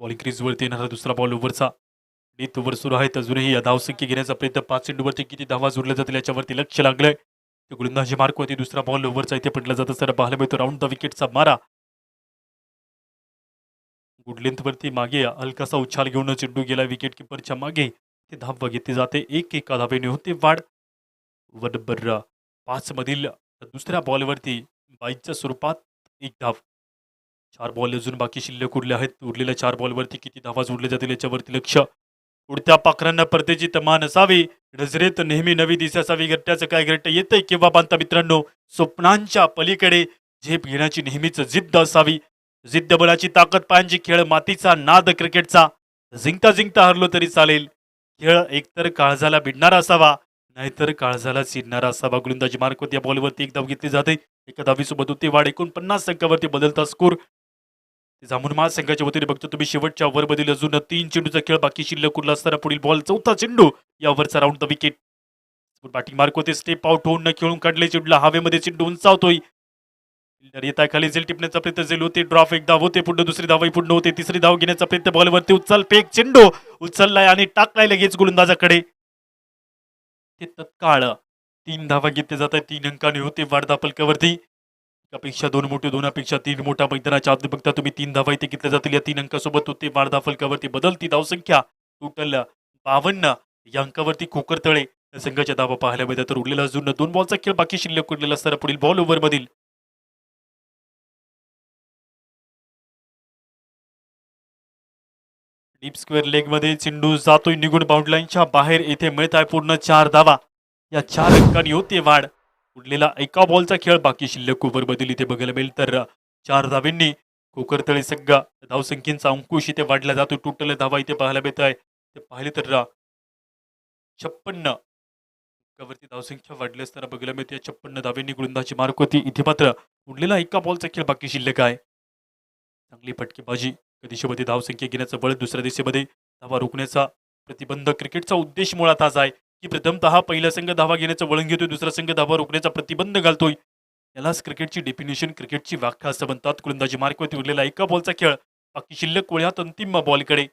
बॉलिंग क्रीजवरती येणारा दुसरा बॉल ओव्हरचा. नीट ओव्हर सुरू आहे. अजूनही या धावसंख्या घेण्याचा प्रयत्न. 5 चेंडूवरती किती धावा जोडल्या जातील याच्यावरती लक्ष लागलंय. ते गोलंदाजी मार्क होती. दुसरा बॉल ओव्हरचा इथे पडला जातं सर. पाहायला मिळतो राऊंड द विकेटचा मारा. गुड लेंथवरती मागे हलकासा उछाल घेऊन चेंडू गेला विकेट किपरच्या मागे. ते धाव घेतली जाते. एक धावेने होते वाढ. ओव्हर नंबर 5 मधील दुसऱ्या बॉलवरती 22च्या स्वरूपात 1 धाव. 4 बॉल अजून बाकी शिल्लक उरले आहेत. उरलेल्या 4 बॉलवरती किती धावा जोडल्या जातील याच्यावरती लक्ष. उडत्या पाखरांना परदेची तमान असावी. नजरेत नेहमी नवी दिशा असावी. घरट्याचं काय घरट येतंय केव्हा बांधता मित्रांनो. स्वप्नांच्या पलीकडे झेप घेण्याची नेहमीच जिद्द असावी. जिद्द बलाची ताकद पायांची खेळ मातीचा नाद क्रिकेटचा. जिंकता जिंकता हरलो तरी चालेल. खेळ एकतर काळजाला भिडणारा असावा नाहीतर काळजाला चिरणारा असावा. गोलंदाजी मार्कवरती या बॉलवरती 1 धाव घेतली जाते. एका धावीसोबत होती वाढ. 49 अंकावरती बदलता स्कोर. जामुनमाळ संघाच्या वतीने बघतो तुम्ही शेवटच्या ओव्हरमधील अजून 3 चेंडूचा खेळ बाकी शिल्लक उरला असताना पुढील बॉल चौथा चेंडू या ओव्हरचा round the wicket. Batting mark होते. स्टेप आउट होऊन न खेळून काढले चेंडूला हवेमध्ये चेंडू उंचावतोय. फिल्डर येत आहे खाली. झेल टिपण्याचा प्रयत्न झेल होते. ड्रॉप 1 धाव होते. पुढे दुसरी धाव पूर्ण होते. तिसरी धाव घेण्याचा प्रयत्न बॉलवरती उचल फेक चेंडू उचललाय आणि टाकलाय लगेच गोलंदाजाकडे. ते तत्काळ 3 धावा घेतले जात आहेत. 3 अंकाने होते वाढदा फलकावरती. एकापेक्षा 2 मोठे, 2पेक्षा 3 मोठा मैदानाच्या आत बघता तुम्ही 3 धावा इथे घेतल्या जातील. या 3 अंकासोबत होते वाढदा फलकावरती बदलती धावसंख्या. टोटल 52 या अंकावरती खोकरतळे या संघाच्या धावा पाहायला मिळतात. तर उरलेला अजून 2 बॉलचा खेळ बाकी शिल्लक उरलेला असताना पुढील बॉल ओव्हर मधील डीप स्क्वेअर लेग मध्ये चेंडू जातोय निघून बाउंड लाईनच्या बाहेर. इथे मिळत आहे पूर्ण 4 धावा. या 4 अंकांनी होते वाढ. उरलेला एका बॉलचा खेळ बाकी शिल्लक ओव्हर मधील इथे बघायला मिळेल. तर 4 धावेंनी कोकरतळे संघ धावसंख्येचा अंकुश इथे वाढला जातो. टोटल धावा इथे पाहायला मिळत आहे. ते पाहिले तर 56 वरती धावसंख्या वाढली असताना बघायला मिळते. 56 धावेंनी गोलंदाजी मार्क होती. इथे मात्र उरलेला एका बॉलचा खेळ बाकी शिल्लक आहे. चांगली फटकेबाजी. एका दिशेमध्ये धावसंख्या घेण्याचं बळ, दुसऱ्या दिशेमध्ये धावा रोखण्याचा प्रतिबंध. क्रिकेटचा उद्देश मुळात हाच आहे की प्रथमतः पहिला संघ धावा घेण्याचं वळण घेतोय. दुसरा संघ धावा रोखण्याचा प्रतिबंध घालतोय. यालाच क्रिकेटची डेफिनेशन, क्रिकेटची व्याख्या असं म्हणतात. गोलंदाजी मार्कवरती उरलेला एका बॉलचा खेळ बाकी शिल्लक वळ्यात अंतिम बॉलकडे.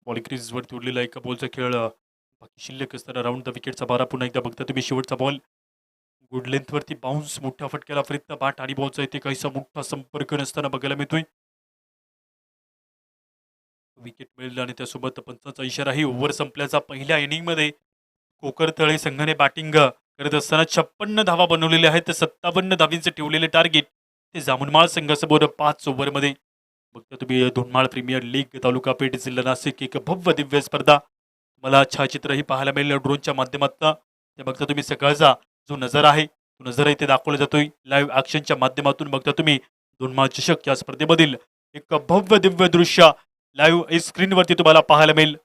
बॉल क्रीजवरती उरलेला एका बॉलचा खेळ बाकी शिल्लक असताना राऊंड द विकेटचा बारा. पुन्हा एकदा बघता तुम्ही शेवटचा बॉल. गुड लेंथवरती बाउन्स. मोठ्या फटक्याला प्रयत्न. बॅट आणि बॉलचा इथे काहीसा मोठा संपर्क नसताना बघायला मिळतोय. विकेट मिळलं आणि त्यासोबत पंचाचा इशाराही. ओव्हर संपल्याचा पहिल्या इनिंगमध्ये कोकरतळे संघाने बॅटिंग करत असताना 56 धावा बनवलेल्या आहेत. 57 धावींचे ठेवलेले टार्गेट ते जामुनमाळ संघासमोर 5 ओव्हरमध्ये. बघता तुम्ही धुणमाळ प्रीमियर लीग तालुका पेठ जिल्हा नाशिक एक भव्य दिव्य स्पर्धा. मला छायाचित्रही पाहायला मिळेल ड्रोनच्या माध्यमातून. ते बघता तुम्ही सकाळचा जो नजर आहे तो नजर इथे दाखवला जातोय लाईव्ह ॲक्शनच्या माध्यमातून. बघता तुम्ही धुणमाळ चषक या स्पर्धेमधील एक भव्य दिव्य दृश्य लाईव्ह स्क्रीनवरती तुम्हाला पाहायला मिळेल.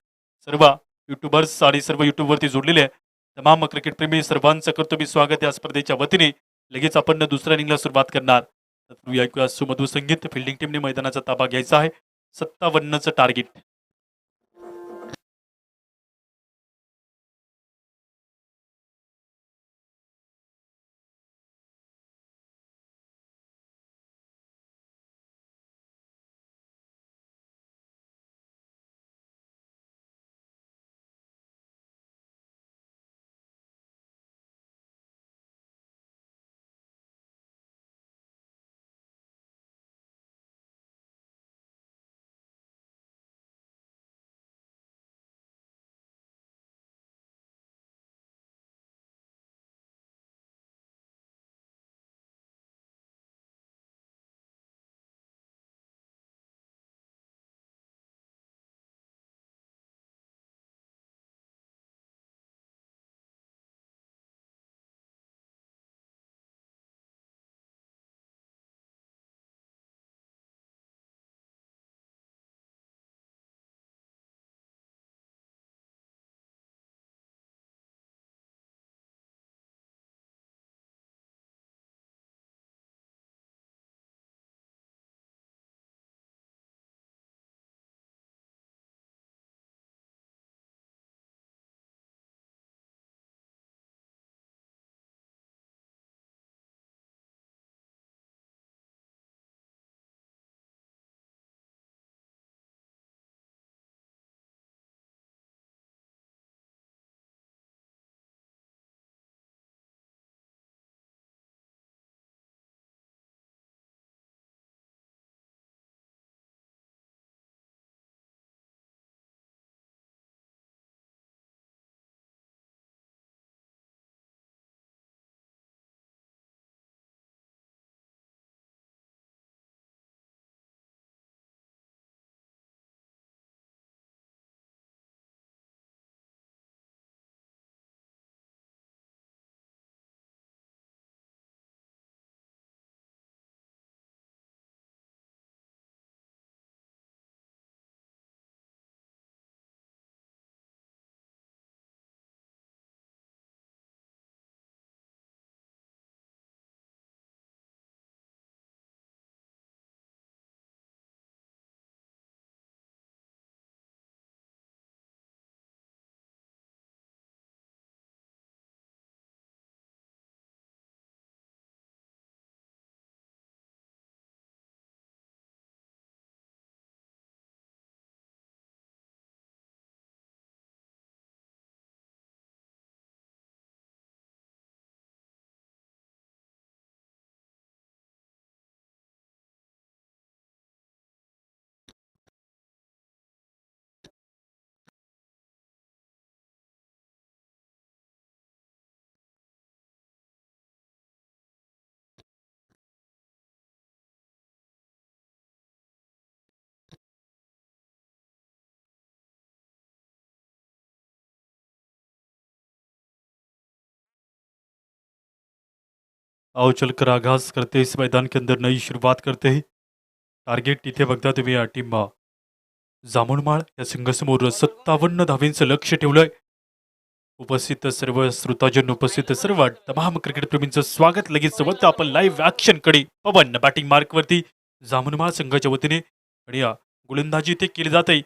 सर्व युट्यूबर्स आणि सर्व युट्यूबवरती जोडलेले तमाम क्रिकेट प्रेमी सर्वांचं करतो मी स्वागत या स्पर्धेच्या वतीने. लगेच आपण दुसऱ्या इनिंगला सुरुवात करणार. तत्पूर्वी ऐकूया सुमधुर संगीत. फिल्डिंग टीमने मैदानाचा ताबा घ्यायचा आहे. 57चं टार्गेट. आओ चलकर आगाज करते इस मैदान के अंदर नई शुरुआत करते ही टार्गेट इथे बघता तुम्ही या टीम जामुनमाळ या संघासमोर 57 धावेंचं लक्ष ठेवलंय. उपस्थित सर्व श्रोताजन उपस्थित सर्व तमाम क्रिकेट प्रेमींचं स्वागत. लगेच सोबत आपण लाईव्ह ऍक्शन कडे पवन बॅटिंग मार्क वरती जामुनमाळ संघाच्या वतीने आणि गोलंदाजी इथे केली जाते.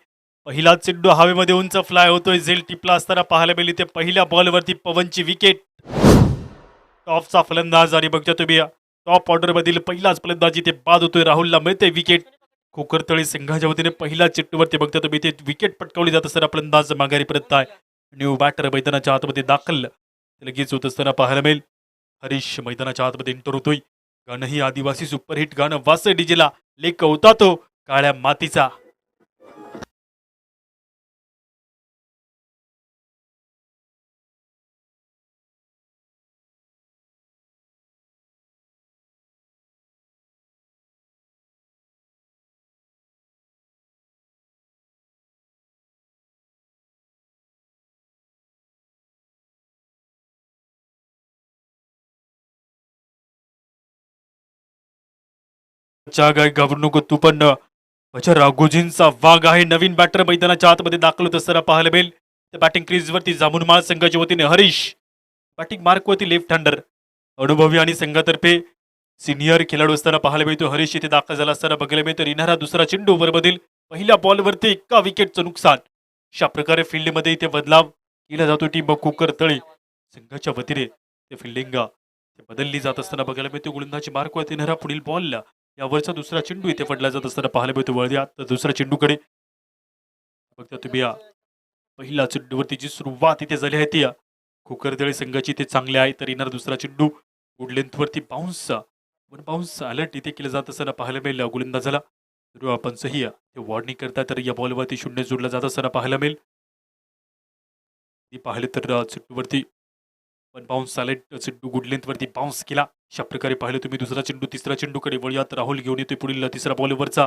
पहिला चेंडू हवेमध्ये उंच फ्लाय होतोय. झेल टिपला असताना पाहायला मिळेल ते पहिल्या बॉलवरती पवनची विकेट. टॉपचा फलंदाज आणि बघता तुम्ही टॉप ऑर्डर मधील पहिलाच फलंदाजी ते बाद होतोय. राहुलला मिळते विकेट. खोकरतळी संघाच्या वतीने पहिल्या चेंडूवरती बघता तुम्ही ते विकेट पटकावली जात असताना फलंदाज माघारी परत आहे. न्यू बॅटर मैदानाच्या आतमध्ये दाखल लगेच होत असताना पाहायला मिळेल. हरीश मैदानाच्या आतमध्ये एंटर होतोय. गाणं ही आदिवासी सुपरहिट गाणं वासे डीजेला लेख होता तो काळ्या मातीचा. गाय घाबरू नको तू पण माझ्या राघोजींचा वाघ आहे. नवीन बॅटर मैदानाच्या आतमध्ये दाखल होत असताना पाहायला मिळेल. बॅटिंग क्रीजवरती जामुनमाळ संघाच्या वतीने हरीश. बॅटिंग मार्कवरती लेफ्ट हँडर अनुभवी आणि संघातर्फे सिनियर खेळाडू असताना पाहायला मिळतो. हरीश इथे दाखल झाला असताना बघायला मिळतो. रिनारा दुसरा चेंडू ओव्हरमधील पहिल्या बॉलवरती एका विकेटचं नुकसान. अशा प्रकारे फील्डमध्ये इथे बदलाव केला जातो. टीम कुकर तळे संघाच्या वतीने ते फिल्डिंग बदलली जात असताना बघायला मिळतो. गोलंदाजी मार्कवरती येणारा पुढील बॉल यावरचा दुसरा चेंडू इथे पडला जात असताना पाहायला मिळतो. वळद्यात दुसऱ्या चेंडूकडे बघता तुम्ही पहिल्या चेंडूवरती जी सुरुवात इथे झाली आहे ती खोकरदळे संघाची ते चांगले आहे. तर येणार दुसरा चेंडू गुड लेंथवरती बाउन्स वन बाउन्स अलर्ट इथे केलं जात असताना पाहायला मिळेल. गोलंदाजाला आपण सही ते वॉर्निंग करतात. तर या बॉलवरती शून्य जोडला जात असताना पाहायला मिळेल. ती पाहिले तर चेंडूवरती वन बाउन्स अलर्ट चेंडू गुड लेंथवरती बाउन्स केला. अशा प्रकारे पाहिलं तुम्ही दुसरा चेंडू तिसरा चेंडूकडे वळूयात. राहुल घेऊन येतोय पुढील तिसरा बॉलवरचा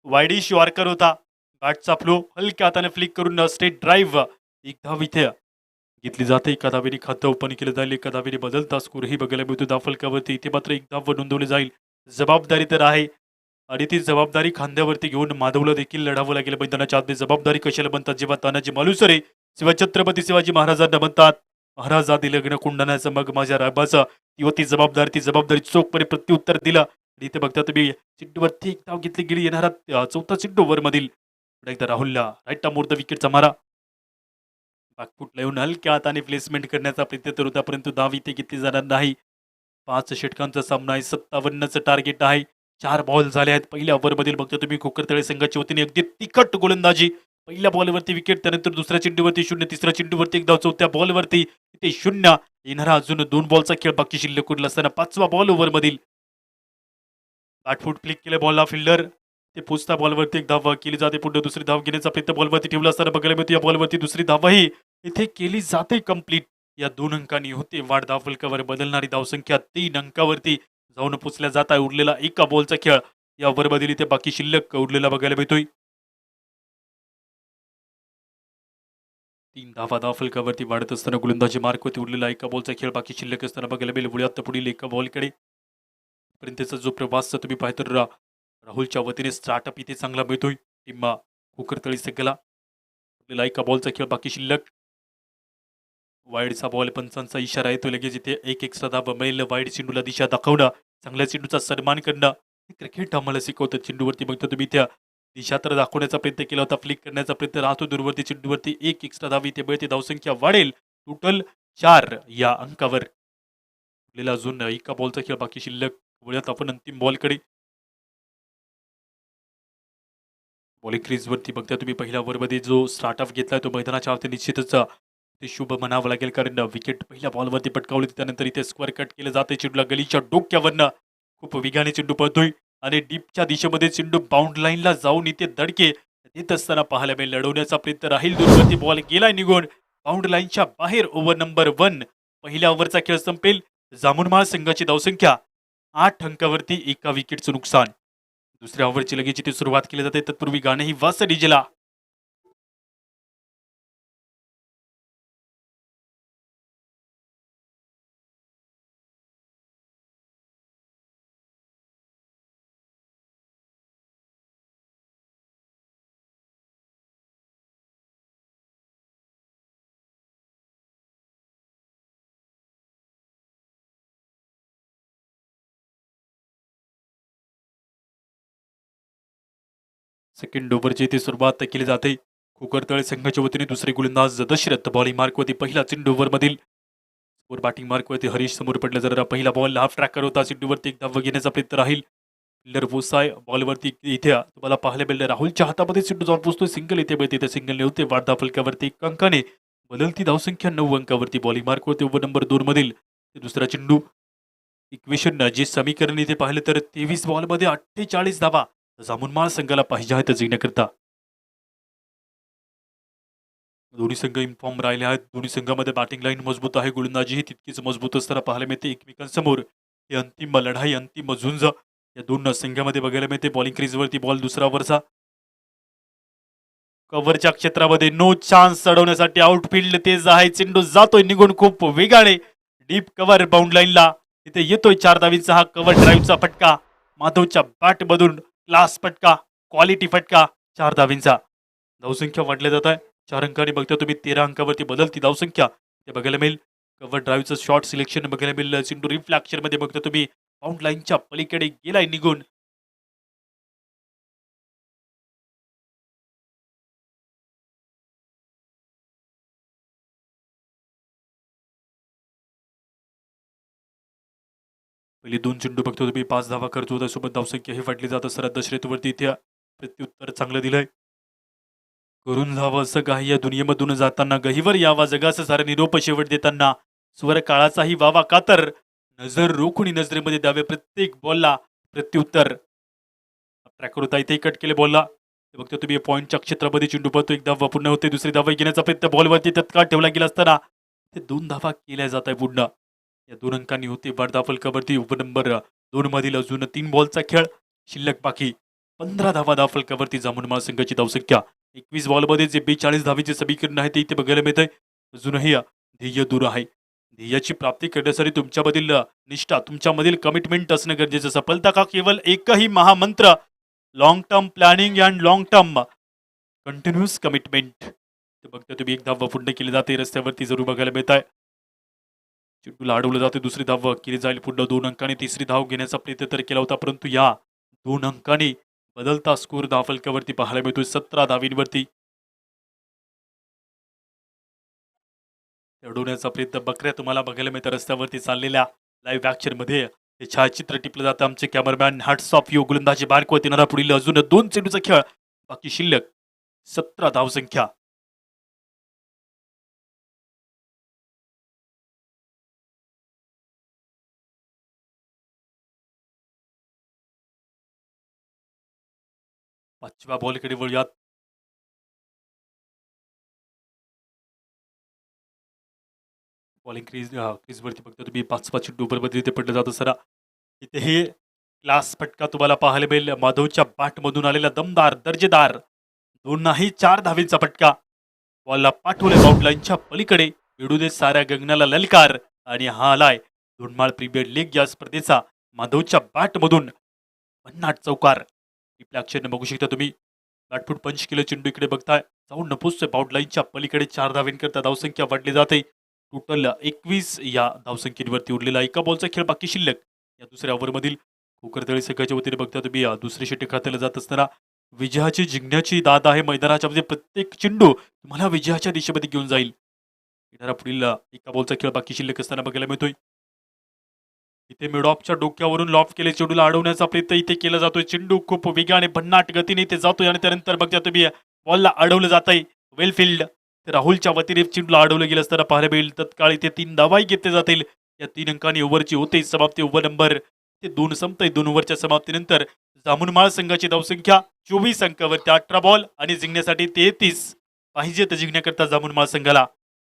वायडिश यॉर्कर होता. बॅटचा फ्लो हलक्या हाताने फ्लिक करून स्ट्रेट ड्राईव्ह एक धाव इथे घेतली जाते. एका धावेने खातं ओपन केलं जाईल. एका धावेने बदलता स्कोरही बघायला मिळतो. दाफलकावरती इथे मात्र एक धाव नोंदवली जाईल. जबाबदारी तर आहे आणि ती जबाबदारी खांद्यावरती घेऊन माधवला देखील लढावं लागेल मैदानाच्या आतमध्ये. जबाबदारी कशाला बनतात जेव्हा तानाजी मालुसरे शिवछत्रपती शिवाजी महाराजांना म्हणतात महाराजा दिलं लग्न कुंडण्याचं मग माझ्या राबाचा ती जबाबदारी चोखपणे प्रत्युत्तर दिलं. आणि इथे बघता तुम्ही चेंडूवरती एक धाव घेतली गेली. येणारा चौथा चेंडू ओव्हर मधील एकदा राहुलला राईट मोर्द विकेटचा मारा. बागफुटला येऊन हलक्या हाताने प्लेसमेंट करण्याचा प्रयत्न तर होता परंतु धाव इथे घेतली जाणार नाही. 5 षटकांचा सामना आहे. 57चं टार्गेट आहे. 4 बॉल झाले आहेत पहिल्या ओव्हरमधील. बघता तुम्ही खोकरतळे संघाच्या वतीने अगदी तिखट गोलंदाजी. पहिल्या बॉलवरती विकेट त्यानंतर दुसऱ्या चेंडूवरती शून्य. तिसऱ्या चेंडूवरती एक धाव. चौथ्या बॉलवरती इथे शून्य. येणारा अजून 2 बॉलचा खेळ बाकी शिल्लक उरला असताना 5वा बॉल ओव्हरमधील बॅटफूट फ्लिक केले बॉलला फिल्डर ते पोचता बॉलवरती एक धाव केली जाते. पुढे दुसरी धाव घेण्याचा प्रयत्न बॉलवरती ठेवला असताना बघायला मिळतो. या बॉलवरती दुसरी धावही इथे केली जाते कंप्लीट. या 2 अंकांनी होते वाढ. धावफलकावर बदलणारी धावसंख्या 3 अंकावरती जाऊन पोचल्या जात आहे. उरलेला एका बॉलचा खेळ या ओव्हरमधील इथे बाकी शिल्लक उरलेला बघायला मिळतोय. 3 धावा धावफलकावरती वाढत असताना गोलंदाजी मार्कवरती उरलेला एका बॉलचा खेळ बाकी शिल्लक असताना बघायला मिळेल. वळूयात पुढील एका बॉलकडे पर्यंतचा जो प्रवास तुम्ही पाहतो राहुलच्या वतीने स्टार्टअप इथे चांगला मिळतोय. टीम खोकरतळी संघाला उरलेला एका बॉलचा खेळ बाकी शिल्लक. वाईडचा बॉल पंचांचा इशारा येतो. लगेच इथे एक एक्स्ट्रा धाव मिळेल. वाईड चेंडूला दिशा दाखवणं चांगल्या चेंडूचा सन्मान करणं हे क्रिकेट आम्हाला शिकवतं. चेंडूवरती बघतो तुम्ही त्या दिशा तर दाखवण्याचा प्रयत्न केला होता. फ्लिक करण्याचा प्रयत्न राहतो. दूरवरती चेंडूवरती एक एक्स्ट्रा धाव इथे मिळते. धावसंख्या वाढेल. टोटल 4 या अंकावर. उरलेला अजून एका बॉलचा खेळ बाकी शिल्लक. वळूयात आपण अंतिम बॉलकडे. बॉलिंग क्रीजवरती बघता तुम्ही पहिल्या ओव्हरमध्ये जो स्टार्टअप घेतलाय तो मैदानाच्या आवती निश्चितच ते शुभ म्हणावं लागेल. कारण विकेट पहिल्या बॉलवरती पटकावली. त्यानंतर इथे स्क्वेअर कट केलं जाते. चेंडूला गलीच्या डोक्यावरनं खूप वेगाने चेंडू पळतोय आणि डीपच्या दिशेमध्ये चेंडू बाउंड लाईनला जाऊन इथे धडके येत असताना पाहायला मिळेल. लढवण्याचा प्रयत्न राहील. दूरवरती बॉल गेलाय निघून बाउंड लाईनच्या बाहेर. ओव्हर नंबर 1 पहिल्या ओव्हरचा खेळ संपेल. जामुनमाळ संघाची धावसंख्या 8 अंकावरती एका विकेटचं नुकसान. दुसऱ्या ओव्हरची लगेच इथे सुरुवात केली जाते. तत्पूर्वी गाणं ही वास डीजेला सेकंड ओव्हरची इथे सुरुवात केली जाते. खोकरतळे संघाच्या वतीने दुसरे गोलंदाज दशरथ बॉलिंग मार्कवरती पहिला चेंडू ओव्हरमधील वर बॅटिंग मार्कवरती हरीश समोर पडलं. जर पहिला बॉल हाफ ट्रॅकर होता. चेंडूवरती एक धाव घेण्याचा प्रयत्न राहील. फिल्डर बोसाय बॉलवरती इथे तुम्हाला पाहायला मिळेल. राहुलच्या हातामध्ये चेंडू जाऊन पोहोचतोय. सिंगल इथे मिळते. त्या सिंगलने होते वाढ धाव फलकावरती 1 अंकाने. बदलती धावसंख्या 9 अंकावरती. बॉलिंग मार्कवरती ओव्हर नंबर 2 मधील दुसरा चेंडू. इक्वेशन जे समीकरण इथे पाहिलं तर 23 बॉलमध्ये 48 धावा जामुनमाळ संघाला पाहिजे आहेत जिंकण्याकरता. दोन्ही संघ इन्फॉर्म राहिले आहेत. दोन्ही संघामध्ये बॅटिंग लाईन मजबूत आहे. गोलंदाजीही तितकीच मजबूत असताना पाहायला मिळते एकमेकांसमोर. ही अंतिम लढाई, अंतिम झुंज या दोन संघामध्ये बघायला मिळते. बॉलिंग क्रीजवरती बॉल दुसरा वरचा कव्हरच्या क्षेत्रामध्ये नो चान्स चढवण्यासाठी आउटफील्ड तेज आहे. चेंडू जातोय निघून खूप वेगाने डीप कव्हर बाउंड लाईनला. इथे येतोय 4 धावींचा हा कव्हर ड्राईव्हचा फटका. माधवच्या बॅट मधून क्लास फटका, क्वालिटी फटका 4 धावींचा. धावसंख्या वाढल्या जात आहे. 4 अंकांनी बघता तुम्ही 13 अंकावरती बदलती धावसंख्या ते बघायला मिळेल. कव्हर ड्राईव्हचं शॉर्ट सिलेक्शन बघायला मिळेल. चेंडू रिफ्लॅक्शन मध्ये बघता तुम्ही बाउंड लाईनच्या पलीकडे गेलाय निघून. पहिले 2 चेंडू बघतो तुम्ही 5 धावा खर्च होता. सोबत धावसंख्या ही वाढली जात असताना दशरथवरती इथे प्रत्युत्तर चांगलं दिलंय. करून जावं असं काही या दुनियेमधून जाताना गहीवर यावा जगाचं सारा निरोप शेवट देताना स्वर काळाचाही वावा कातर नजर रोखून नजरेमध्ये द्यावे प्रत्येक बॉलला प्रत्युत्तर. ट्रॅकर होता इथे कट केले बॉलला. बघतो तुम्ही पॉईंटच्या क्षेत्रामध्ये चेंडू पडतो. एक धावा पूर्ण होते. दुसरी धावा घेण्याचा प्रयत्न बॉलवरती तत्काळ ठेवला गेला असताना ते 2 धावा केल्या जात आहे पुन्हा. या 2 अंकांनी होते वाढदा फलकावरती ओव्हर नंबर 2 मधील अजून 3 बॉलचा खेळ शिल्लक बाकी. 15 धावा धाव फलकावरती जामुनमाळ संघाची धावसंख्या 21 बॉलमध्ये जे 42 धावेचे समीकरण आहे ते इथे बघायला मिळत आहे. अजूनही ध्येय दूर आहे. ध्येयाची प्राप्ती करण्यासाठी तुमच्यामधील निष्ठा, तुमच्यामधील कमिटमेंट असणं गरजेचं. सफलता का केवळ एकही महामंत्र long term planning and long term continuous commitment. बघता तुम्ही एक धाव पूर्ण केली जाते. रस्त्यावरती जरूर बघायला मिळत आहे. चेंडूला अडवलं जाते. दुसरी धाव केली जाईल पुढे 2 अंकांनी. तिसरी धाव घेण्याचा प्रयत्न तर केला होता परंतु या 2 अंकांनी बदलता स्कोर धाव फलकावरती पाहायला मिळतोय 17 धावींवरती. अडवण्याचा प्रयत्न बकऱ्या तुम्हाला बघायला मिळतं रस्त्यावरती चाललेल्या लाईव्ह ॲक्शन मध्ये. हे छायाचित्र टिपलं जातं. आमचे कॅमेरामॅन हॅट्स ऑफ यू. गोलंदाजी बारकोती येणारा पुढील अजून 2 चेंडूचा खेळ बाकी शिल्लक 17 धावसंख्या. 5व्या बॉलकडे वळूयात. बॉलिंग क्रीजवरती फक्त तुम्ही 5 चेंडू बरोबर इथे पडलं जातं सरा. इथेही क्लास फटका तुम्हाला पाहायला मिळेल. माधवच्या बॅटमधून आलेला दमदार दर्जेदार 2 नाही 4 धावेचा फटका. बॉलला पाठवले बाउंड लाईनच्या पलीकडे. मिळू दे साऱ्या गगनाला ललकार. आणि हा आलाय धुनमाळ प्रीमियर लीग या स्पर्धेचा माधवच्या बॅटमधून 50 चौकार. रिफ्लॅक्शन बघू शकता तुम्ही. बॅटफूट पंच केलं चेंडू इकडे बघताय जाऊन न पोचतोय बाउंड लाईनच्या पलीकडे. 4 धावेंकरता धावसंख्या वाढली जाते. टोटल 21 या धावसंख्येवरती उरलेला एका बॉलचा खेळ बाकी शिल्लक. या दुसऱ्या ओव्हरमधील कोकरतळी संघाच्या वतीने बघता तुम्ही दुसरे षटक हाताला जात असताना विजयाची जिंकण्याची दाद आहे मैदानाच्या मध्ये. प्रत्येक चेंडू तुम्हाला विजयाच्या दिशेमध्ये घेऊन जाईल. येणारा पुढील एका बॉलचा खेळ बाकी शिल्लक असताना बघायला मिळतोय. इथे मिडॉपच्या डोक्यावरून लॉफ केले. चेंडूला अडवण्याचा प्रयत्न इथे केला जातोय. चेंडू खूप वेगाने भन्नाट गतीने इथे जातोय आणि त्यानंतर बघता तुम्ही बॉलला अडवलं जात आहे. वेलफिल्ड राहुलच्या वतीने चेंडूला अडवलं गेलं असताना पाहायला मिळेल. तत्काळ इथे 3 धावाही घेतले जातील. या 3 अंकांनी ओव्हरची होते समाप्ती. ओव्हर नंबर ते 2 संपतंय. 2 ओव्हरच्या समाप्तीनंतर जामुनमाळ संघाची धावसंख्या 24 अंकावरती 18 बॉल आणि जिंकण्यासाठी 33 पाहिजे तर जिंकण्याकरता जामुनमाळ संघाला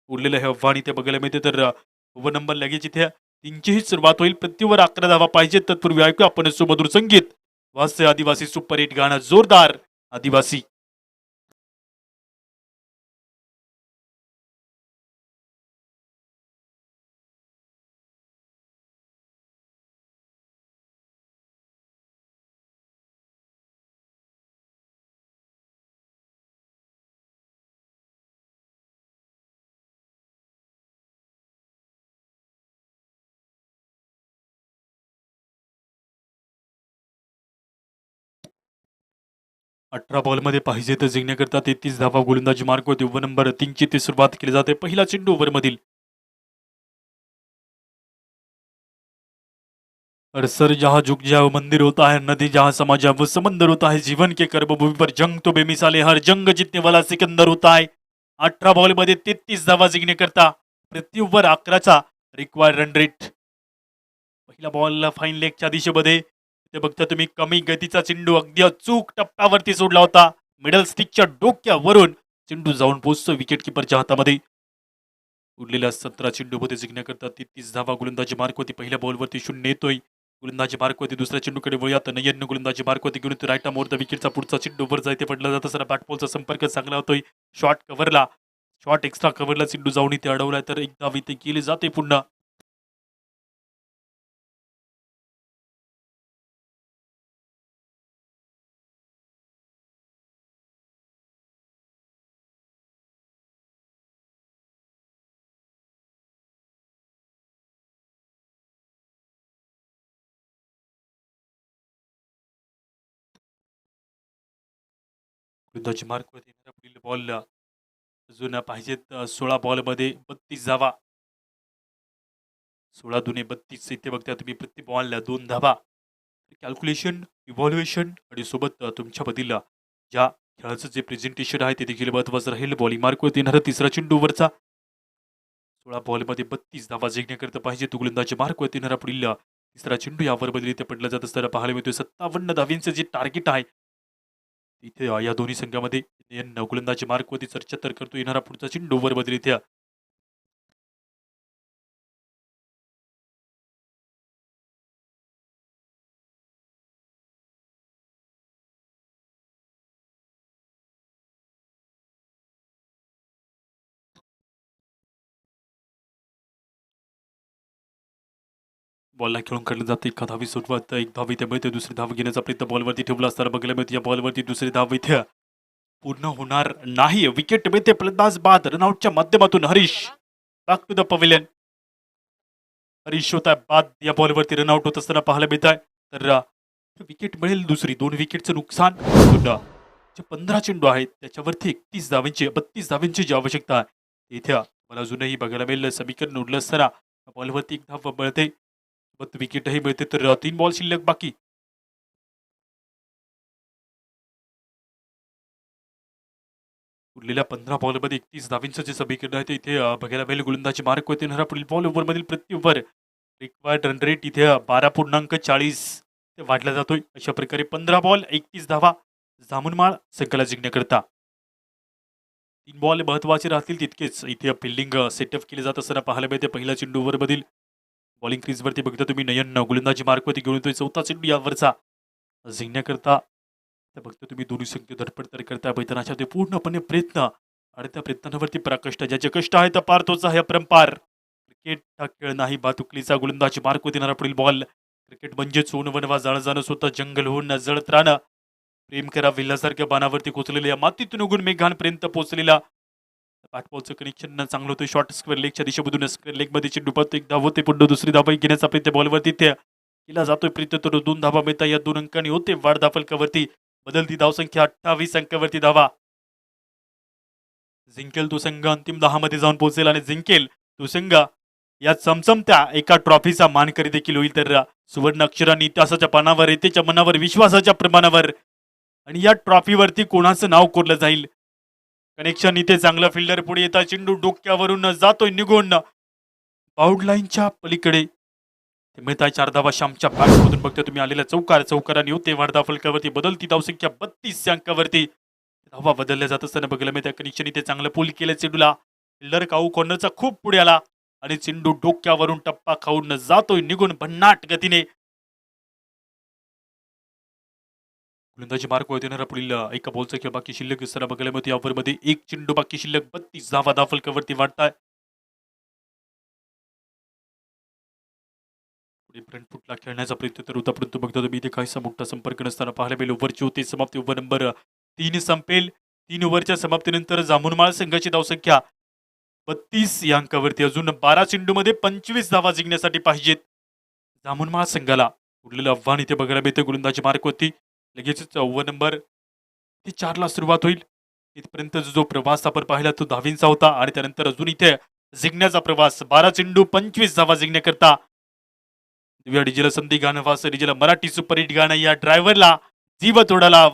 उरलेलं हे आव्हान इथे बघायला मिळते. तर ओव्हर नंबर लगेच इथे 3ची सुरुवात होईल. प्रत्येवर 11 धावा पाहिजेत. तत्पूर्वी ऐकूया आपण सुमधुर संगीत. वास्य आदिवासी सुपर हिट गाणं जोरदार आदिवासी. 18 बॉलमध्ये पाहिजे तर जिंकण्याकरता 33 धावा गोलंदाजी मार्क होती. ओव्हर नंबर 3ची ती सुरुवात केली जाते. पहिला चेंडू ओव्हरमधील. अरसर जहाँ झुक जाए वो मंदिर होता है, नदी जहाँ समा जाए वो समंदर होता है. जीवन के कर्मभूमी पर जंग तो बेमिसाल है, हर जंग जीतने वाला सिकंदर होता है. 18 बॉलमध्ये 33 धावा जिंकण्याकरता प्रति ओव्हर 11चा रिक्वायर्ड रन रेट. पहिला बॉल फाईन लेगच्या दिशेमध्ये. ते बघता तुम्ही कमी गतीचा चेंडू अगदी अचूक टप्प्यावरती सोडला होता. मिडल स्टिकच्या डोक्यावरून चेंडू जाऊन पोहोचतो विकेट किपरच्या हातामध्ये. उरलेल्या 17 चेंडूमध्ये जिंकण्याकरता 33 धावा गोलंदाजी मार्क होती. पहिल्या बॉलवरती 0 येतोय. गोलंदाजी मार्क होती. दुसऱ्या चेंडूकडे वळूयात. नयन गोलंदाजी मार्क होती घेऊन राईट मोर द विकेटचा पुढचा चेंडू वर जायते पडला जातं. सर बॅटबॉलचा संपर्क चांगला होतोय. शॉट कव्हरला, शॉट एक्स्ट्रा कव्हरला चेंडू जाऊन इथे अडवलाय तर एक धाव इथे केली जाते पुन्हा. गोलंदाजी मार्क होती. पुढील बॉल अजून पाहिजेत 16 बॉलमध्ये 32 धावा. 16 दुने 32 इथे बघता तुम्ही प्रति बॉलला 2 धावा. कॅल्क्युलेशन, इव्हॉल्युएशन आणि सोबत तुमच्यामधील ज्या खेळाचं जे प्रेझेंटेशन आहे ते देखील महत्वाचं राहील. बॉलिंग मार्क होती येणारा तिसरा चेंडू ओव्हरचा. 16 बॉलमध्ये 32 धावा जिंकण्याकरता पाहिजे तो गोलंदाजी मार्क होती येणारा पुढील तिसरा चेंडू यावर बदल इथे पडला जात असताना पाहायला मिळतोय. 57 धावींचं जे टार्गेट आहे इथे या दोन्ही संघामध्ये गोलंदाजी मार्क होती 74 करतो. येणारा पुढचा चेंडू ओव्हर बदल इथे बॉलला खेळून काढलं जातं. एका धावी सुरुवात, एक धाव इथे मिळते. दुसरी धाव घेण्याचा प्रयत्न बॉलवरती ठेवला असताना बघायला मिळते. या बॉलवरती दुसरी धाव इथे पूर्ण होणार नाही. विकेट मिळते फलंदाज बाद. रनआउटच्या माध्यमातून Harish back to the pavilion. Harish होता बाद. या बॉलवरती रनआउट होत असताना पाहायला मिळत आहे. तर विकेट मिळेल दुसरी. 2 विकेटचं नुकसान. जे 15 चेंडू आहेत त्याच्यावरती 31 धावांची 32 धावांची जी आवश्यकता आहे इथे मला अजूनही बघायला मिळेल. समीकरण उडलं असताना बॉलवरती एक धाव मिळते. विकेटही मिळते. तर 3 बॉल शिल्लक बाकी. उरलेल्या 15 बॉलमध्ये 31 धावींचं जे समीकरण आहे ते इथे बघायला मिळेल. गोलंदाजी मार्क होते येणारा पुढील बॉल ओव्हरमधील प्रति ओव्हर रिक्वायर्ड रन रेट इथे 12.40 ते वाढला जातोय. अशा प्रकारे 15 बॉल 31 धावा जामुनमाळ संघाला जिंकण्याकरता. 3 बॉल महत्वाचे राहतील तितकेच इथे फिल्डिंग सेटअप केले जात असताना पाहायला मिळते. पहिला चेंडू ओव्हरमधील बॉलिंग क्रीजवरती बघता तुम्ही नयन गोलंदाजी मार्कवरती घेऊन येतोय. चौथा चेंडू यावरचा जिंकण्याकरता बघता तुम्ही दोन्ही संघ धडपड तर करता मैदानाच्या ते पूर्णपणे प्रयत्न आणि त्या प्रयत्नावरती प्रकष्ट ज्याचे कष्ट आहे तर पार तोच आहे अपरंपार. क्रिकेट हा खेळ नाही बातुकलीचा. गोलंदाजी मार्क होती येणारा पुढील बॉल. क्रिकेट म्हणजे सोन बनवा जाण जाणं स्वतः जंगल होऊन जळत राहणं. प्रेम करा विल्लासारख्या बाणावरती कोचलेल्या मातीतून उगून मेघांपर्यंत पोहोचलेला बॅटबॉलचं कनेक्शन चांगलं होतं. शॉर्ट स्क्वेअर लेगच्या दिशेमधून स्क्वेअर लेगमध्ये चेंडू पडतो. एक धाव होते पुढे दुसरी धाव घेण्याचा प्रयत्न बॉलवरती केला जातोय. प्रयत्न तर 2 धावा मिळतात. या 2 अंकांनी होते वाढ धाफलकावरती. बदलती धावसंख्या 28 अंकावरती धावा. जिंकेल तो संघ अंतिम 10 मध्ये जाऊन पोहोचेल आणि जिंकेल तो संघ या चमचमत्या एका ट्रॉफीचा मानकरी देखील होईल. तर सुवर्ण अक्षरांनी इतिहासाच्या पानावर येतेच्या मनावर विश्वासाच्या प्रमाणावर आणि या ट्रॉफीवरती कोणाचं नाव कोरलं जाईल. कनेक्शन इथे चांगला फिल्डर पुढे येतात. चेंडू डोक्यावरून जातोय निघून बाउंड लाईनच्या पलीकडे. मिळताय 4 धावा श्यामच्या बॅटमधून. बघता तुम्ही आलेल्या चौकारांनी होते वाढदा फलकावरती. बदलती धावसंख्या 32 अंकावरती. धावा बदलल्या जात असताना बघायला मिळते. कनेक्शन इथे चांगलं पूल केलं चेंडूला. फिल्डर काऊ कॉर्नरचा खूप पुढे आला आणि चेंडू डोक्यावरून टप्पा खाऊन जातोय निघून भन्नाट गतीने. गोलंदाजी मार्क होते येणारा पुढील एका बॉलचा खेळ बाकी शिल्लक असताना बघायला मिळते. यावरमध्ये 1 चेंडू बाकी शिल्लक. 32 धावा धावफलकावरती वाढताय. फ्रंट फुटला खेळण्याचा प्रयत्न तर होता परंतु बघता तुम्ही इथे काहीसा मोठा संपर्क नसताना पाहायला मिळेल. ओव्हरची होते समाप्ती. ओव्हर नंबर 3 संपेल. 3 ओव्हरच्या समाप्तीनंतर जामुनमाळ संघाची धावसंख्या 32 या अंकावरती. अजून 12 चेंडूमध्ये 25 धावा जिंकण्यासाठी पाहिजेत जामुनमाळ संघाला. उरलेलं आव्हान इथे बघायला मिळते. गोलंदाजी मार्क होती लगेचच ओव्हर नंबर ती 4ला सुरुवात होईल. इथपर्यंत जो प्रवास आपण पाहिला तो धावींचा होता आणि त्यानंतर अजून इथे जिंकण्याचा प्रवास 12 चेंडू 25 धावा जिंकण्याकरता दिव्या डीजेला संधी गाणं वास डीजेला मराठी सुपरहिट गाणं या ड्रायव्हरला जीव तोडाला.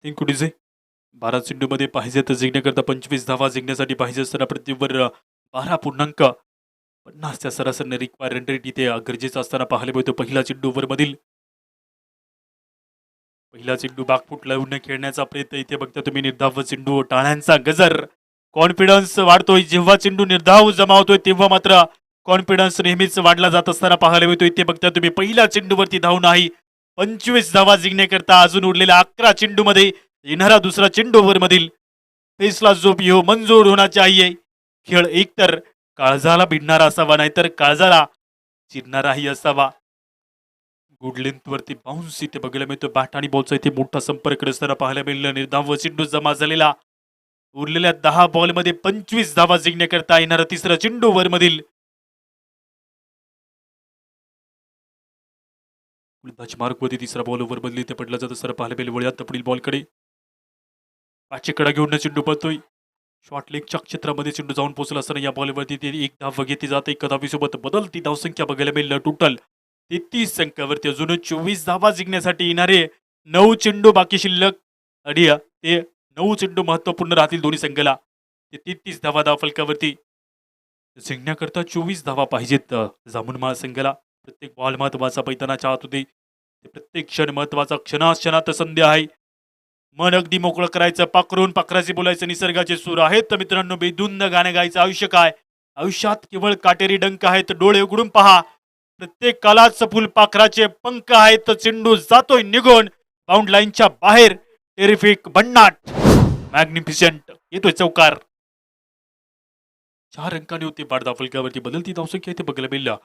थिंक डीजे 12 चेंडूमध्ये पाहिजे तर जिंकण्याकरता 25 धावा जिंकण्यासाठी पाहिजे असताना पृथ्वीवर 12.50च्या सरासरीने रिक्वायर रन रेट इथे गरजेचं असताना पाहायला मिळतो. पहिला चेंडू ओव्हरमधील पहिला चेंडू बागफूट लावून खेळण्याचा प्रयत्न इथे बघता तुम्ही. निर्धाव चेंडू टाळ्यांचा गजर. कॉन्फिडन्स वाढतोय जेव्हा चेंडू निर्धाव जमावतोय तेव्हा मात्र कॉन्फिडन्स नेहमीच वाढला जात असताना पाहायला मिळतो. इथे बघता तुम्ही पहिल्या चेंडूवरती धाव नाही. 25 धावा जिंकण्याकरता अजून उरलेल्या 11 चेंडूमध्ये येणारा दुसरा चेंडू ओव्हरमधील फेसला जो पिओ मंजूर होना चाहिए. खेळ एकतर काळजाला भिडणारा असावा नाहीतर काळजाला चिरणाराही असावा. गुड लेंथ वरती बाउन्स इथे बघायला मिळतो. बॅट आणि बॉलचा इथे मोठा संपर्क असताना पाहायला मिळालं. निर्धाव चेंडू जमा झालेला. उरलेल्या 10 बॉलमध्ये 25 धावा जिंकण्याकरता येणारा तिसरा चेंडू ओव्हरमधील मार्कवरती तिसरा बॉल ओव्हर बदली इथे पडला जात असताना पाहायला मिळेल. वळ्यात पुढील बॉलकडे बॅटची कडा घेऊन चेंडू पळतोय. शॉर्ट लेगच्या क्षेत्रामध्ये चेंडू जाऊन पोहोचला असताना या बॉलवरती ते एक धाव घेतली जाते. एका धावीसोबत बदलती धावसंख्या बघायला मिळेल. टोटल 33 अंकावरती अजून 24 धावा जिंकण्यासाठी येणारे 9 चेंडू बाकी शिल्लक आणि ते 9 चेंडू महत्वपूर्ण राहतील दोन्ही संघाला. ते 33 धावा धावफलकावरती जिंकण्याकरता 24 धावा पाहिजेत जामुनमाळ संघाला. प्रत्येक बॉल महत्वाचा पैताना चाहत होते. प्रत्येक क्षण महत्वाचा. क्षणात संधी आहे. मन अगदी मोकळं करायचं. पाखरून पाखराचे बोलायचं. निसर्गाचे सूर आहेत तर मित्रांनो बेधुंद गाणं गायचं. आयुष्य काय आयुष्यात केवळ काटेरी डंक आहेत. डोळे उघडून पहा. प्रत्येक कालाच फुलपाखराचे पंख आहेत. चेंडू जातोय निघून बाउंड लाईनच्या बाहेर. टेरिफिक भन्नाट मॅग्निफिशंट येतोय चौकार. 4 अंकाने होते बाद धावफलकावरती. बदलती धावसंख्या इथे बघायला मिळाल्या.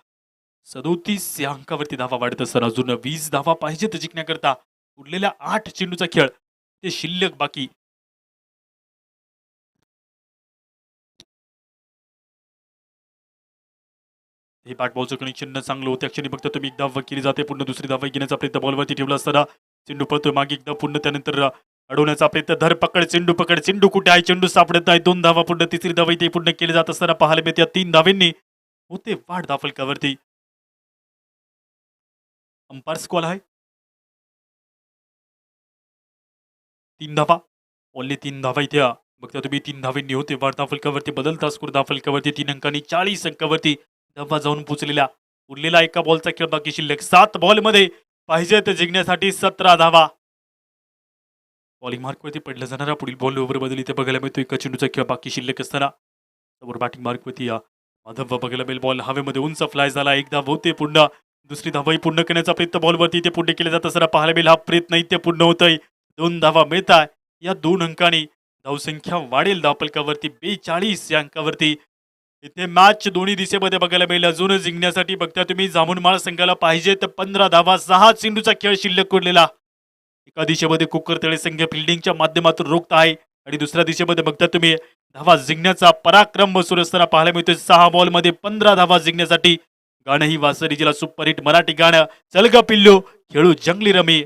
37 या अंकावरती धावा वाढत असताना अजून 20 धावा पाहिजेत जिंकण्याकरता. उरलेल्या 8 चेंडूचा खेळ ते शिल्लक बाकी. हे बॅट बॉलचं कनेक्शन चांगलं होतं. क्षणी फक्त तुम्ही एक धाव केली जाते. पुन्हा दुसरी धाव घेण्याचा प्रयत्न बॉलवरती ठेवला असताना चेंडू पळतोय मागे एकदा पुन्हा त्यानंतर अडवण्याचा प्रयत्न. धरपकड चेंडू पकड. चेंडू कुठे आहे. चेंडू सापडत नाही. 2 धावा पुन्हा तिसरी धाव इथे पुन्हा केली जात असताना पाहायला मिळते. 3 धावांनी होते वाढ धावफलकावरती. अंपायर कॉल आहे 3 धावा. ओनली 3 धावा इथे बघता तुम्ही. 3 धावांनी होते वाढ धावफलकावरती. बदलता स्कोर धावफलकावरती 3 अंकांनी 40 अंकावरती धावा जाऊन पोहोचलेला. उरलेला एका बॉलचा खेळ बाकी शिल्लक. 7 बॉलमध्ये पाहिजे तर जिंकण्यासाठी 17 धावा. बॉलिंग मार्कवरती पडला जाणारा पुढील बॉल ओव्हर बदल इथे बघायला मिळतो. एका चेंडूचा खेळ बाकी शिल्लक असताना समोर बॅटिंग मार्कवरती माधव बघायला मिळेल. बॉल हवेमध्ये उंच फ्लाय झाला. एक धाव होते. पुन्हा दुसरी धावाही पूर्ण करण्याचा प्रयत्न बॉलवरती इथे पूर्ण केला जात असताना पाहायला मिळेल. हा प्रयत्न इथे पूर्ण होतोय. 2 धावा मिळतात. या 2 अंकांनी धावसंख्या वाढेल धावफलकावरती. 42 या अंकावरती इथे मॅच दोन्ही दिशेमध्ये बघायला मिळेल. अजून जिंकण्यासाठी बघता तुम्ही जामुनमाळ संघाला पाहिजे तर 15 धावा. 6 चेंडूचा खेळ शिल्लक उरलेला. एका दिशेमध्ये कुकरतळे संघ फिल्डिंगच्या माध्यमातून रोखत आहे आणि दुसऱ्या दिशेमध्ये बघता तुम्ही धावा जिंकण्याचा पराक्रम सुरू असताना पाहायला मिळतोय. 6 बॉलमध्ये 15 धावा जिंकण्यासाठी गाणं ही वासरी जिला सुपरहिट मराठी गाणं. चल ग पिल्लू खेळू जंगली रमी.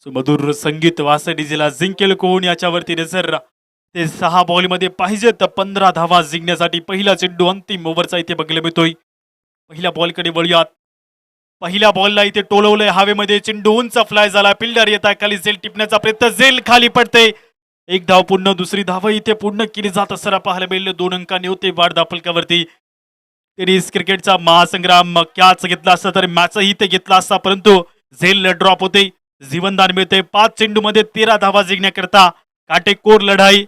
सुमधुर संगीत वासडी जिला जिंकेल कोण याच्यावरती नजर. ते 6 बॉलमध्ये पाहिजे तर 15 धावा जिंकण्यासाठी पहिला चेंडू अंतिम ओव्हरचा इथे बघायला मिळतोय. पहिल्या बॉलकडे वळूयात. पहिल्या बॉलला इथे टोलवलंय हवेमध्ये, चेंडू उंच फ्लाय झाला, फिल्डर येत आहे खाली, झेल टिपण्याचा प्रयत्न, झेल खाली पडते. एक धाव पूर्ण, दुसरी धाव इथे पूर्ण केली जात असताना पाहायला मिळालं. 2 अंकांनी होते वाढ फलकावरती. टेनिस क्रिकेटचा महासंग्राम कॅच घेतला असता तर मॅचही इथे घेतला असता, परंतु झेल ड्रॉप होते. जीवनदान मिळते. 5 चेंडूमध्ये 13 धावा जिंकण्याकरता काटेकोर लढाई.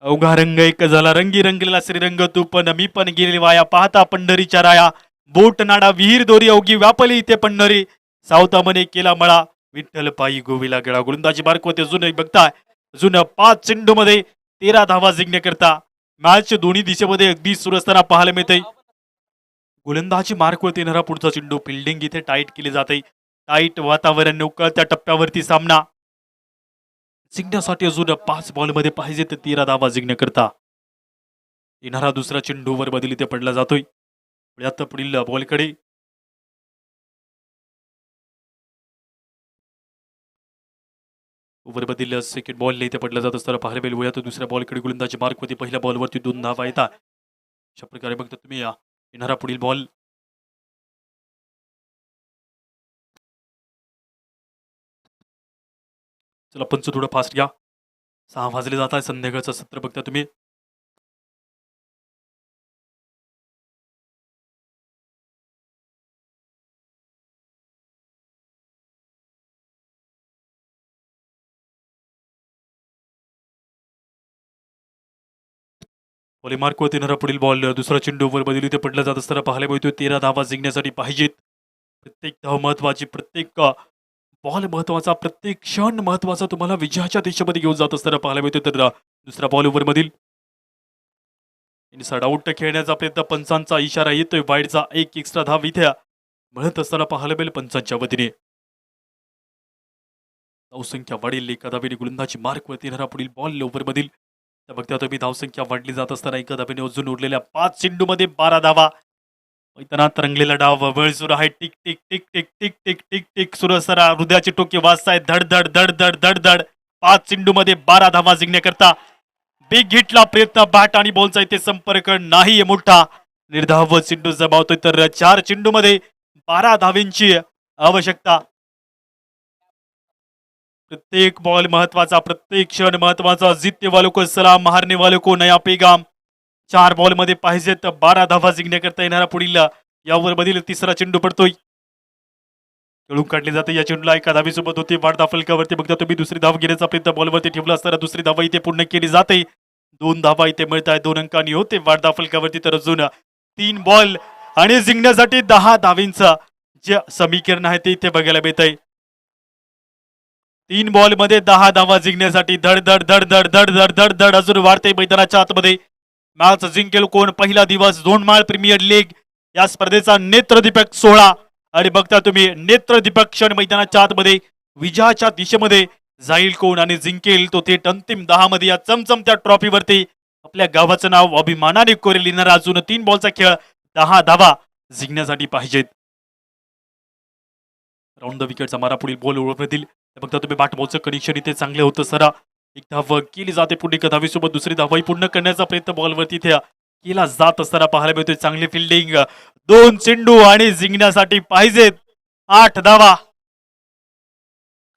अवघा रंग एक झाला, रंगी रंगलेला श्रीरंग, तू पण मी पण गेली वाया, पाहता पंढरीच्या राया, बोट नाडा विहीर दोरी अवघी व्यापली इथे पंढरी, सावतामने केला मळा, विठ्ठल पायी गोवीला गेला. गोलंदाजी मार्कवरती अजून बघताय, अजून 5 चेंडूमध्ये 13 धावा जिंकण्याकरता मॅच दोन्ही दिशेमध्ये अगदी सुरू असताना पाहायला मिळते. गोलंदाजी मार्कवरती येणारा पुढचा चेंडू, फिल्डिंग इथे टाईट केली जाते. टाईट वातावरण, उकळत्या टप्प्यावरती सामना जिंकण्यासाठी अजून 5 बॉलमध्ये पाहिजे तर 13 धावा जिंकण्याकरता येणारा दुसरा चेंडू वर बदली ते पडला जातोय. आता पुढील बॉलकडे ओव्हर बदल सेकंड बॉल इथे पडला जात असताना पाहायला मिळेल. वयात दुसऱ्या बॉलकडे गोलंदाजी मार्क होती. पहिल्या बॉलवरती 2 धावा येतात. अशा प्रकारे बघता तुम्ही येणारा पुढील बॉल. चला पंच थोडं फास्ट घ्या. 6 वाजले जात आहे, संध्याकाळचं सत्र बघता तुम्ही. बॉली मार्क होते येणारा पुढील बॉल, दुसरा चेंडू वर बदली ते पडला जात असताना पाहायला मिळतोय. 13 धावा जिंकण्यासाठी पाहिजेत. प्रत्येक धाव महत्वाची, प्रत्येक बॉल महत्वाचा, प्रत्येक क्षण महत्वाचा तुम्हाला विजयाच्या दिशेमध्ये घेऊन जात असताना पाहायला मिळतोय. तर दुसरा बॉल ओव्हर मधील इनसाइड आउट खेळण्याचा प्रयत्न, पंचांचा इशारा येतोय. वाईडचा एक एक्स्ट्रा धाव इथे म्हणत असताना पाहायला मिळेल पंचांच्या वतीने. धावसंख्या वाढेल एका धावेने. गोलंदाजी मार्कवरती येणारा पुढील बॉल ओव्हर मधील. बघता तुम्ही धावसंख्या वाढली जात असताना एका धावेने अजून उरलेल्या 5 चेंडूमध्ये 12 धावा. मैदानात रंगलेला डाव वेळ सुरू आहे. Tick tick tick tick tick tick tick tick सुरू असताना हृदयाचे टोके वाजतायत. धड धड धड धड धड धड. 5 चेंडूमध्ये 12 धावा जिंकण्याकरता बिग हिटला प्रयत्न. बॅट आणि बॉलचा इथे संपर्क नाहीये मोठा. निर्धाव चेंडू जमावतोय. तर 4 चेंडूमध्ये 12 धावेंची आवश्यकता. प्रत्येक बॉल महत्वाचा, प्रत्येक क्षण महत्वाचा. जीतने वालों को सलाम, हारने वालों को नया पैगाम. 4 बॉल मध्ये पाहिजे तर 12 धावा जिंकण्याकरता येणारा पुढील यावर मधील तिसरा चेंडू पडतोय. खेळून काढली जाते या चेंडूला. एका धावीसोबत होती वाढ फलकावरती. बघता तुम्ही दुसरी धाव घेण्याचा प्रयत्न बॉलवरती ठेवला असताना दुसरी धावा इथे पूर्ण केली जाते. 2 धावा इथे मिळत आहे. 2 अंकांनी होते वाढ फलकावरती. तर अजून 3 बॉल आणि जिंकण्यासाठी 10 धावींचं जे समीकरण आहे ते इथे बघायला मिळत आहे. 3 बॉल मध्ये 10 धावा जिंकण्यासाठी धड धड धड धड धड धड धड धड अजून वाढते मैदानाच्या आतमध्ये. मॅच जिंकेल कोण? पहिला दिवस झोनमाळ प्रीमियर लीग या स्पर्धेचा नेत्रदीपक सोहळा. आणि बघता तुम्ही नेत्रदीपक क्षण मैदानाच्या आतमध्ये. विजयाच्या दिशेमध्ये जाईल कोण आणि जिंकेल तो थेट अंतिम 10 मध्ये या चमचमत्या ट्रॉफीवरती आपल्या गावाचं नाव अभिमानाने कोरेल. येणारा अजून 3 बॉलचा खेळ, 10 धावा जिंकण्यासाठी पाहिजेत. राऊंड द विकेटचा मारा पुढील बॉल ओळखतील. बघता तुम्ही बॅट बॉलचं कनेक्शन इथे चांगले होतं. सरा एक धाव केली जाते. पुढे एका धावीसोबत दुसरी धावाही पूर्ण करण्याचा प्रयत्न बॉलवरती इथे केला जात असताना पाहायला मिळतोय. चांगली फिल्डिंग. 2 चेंडू आणि जिंकण्यासाठी पाहिजेत 8 धावा.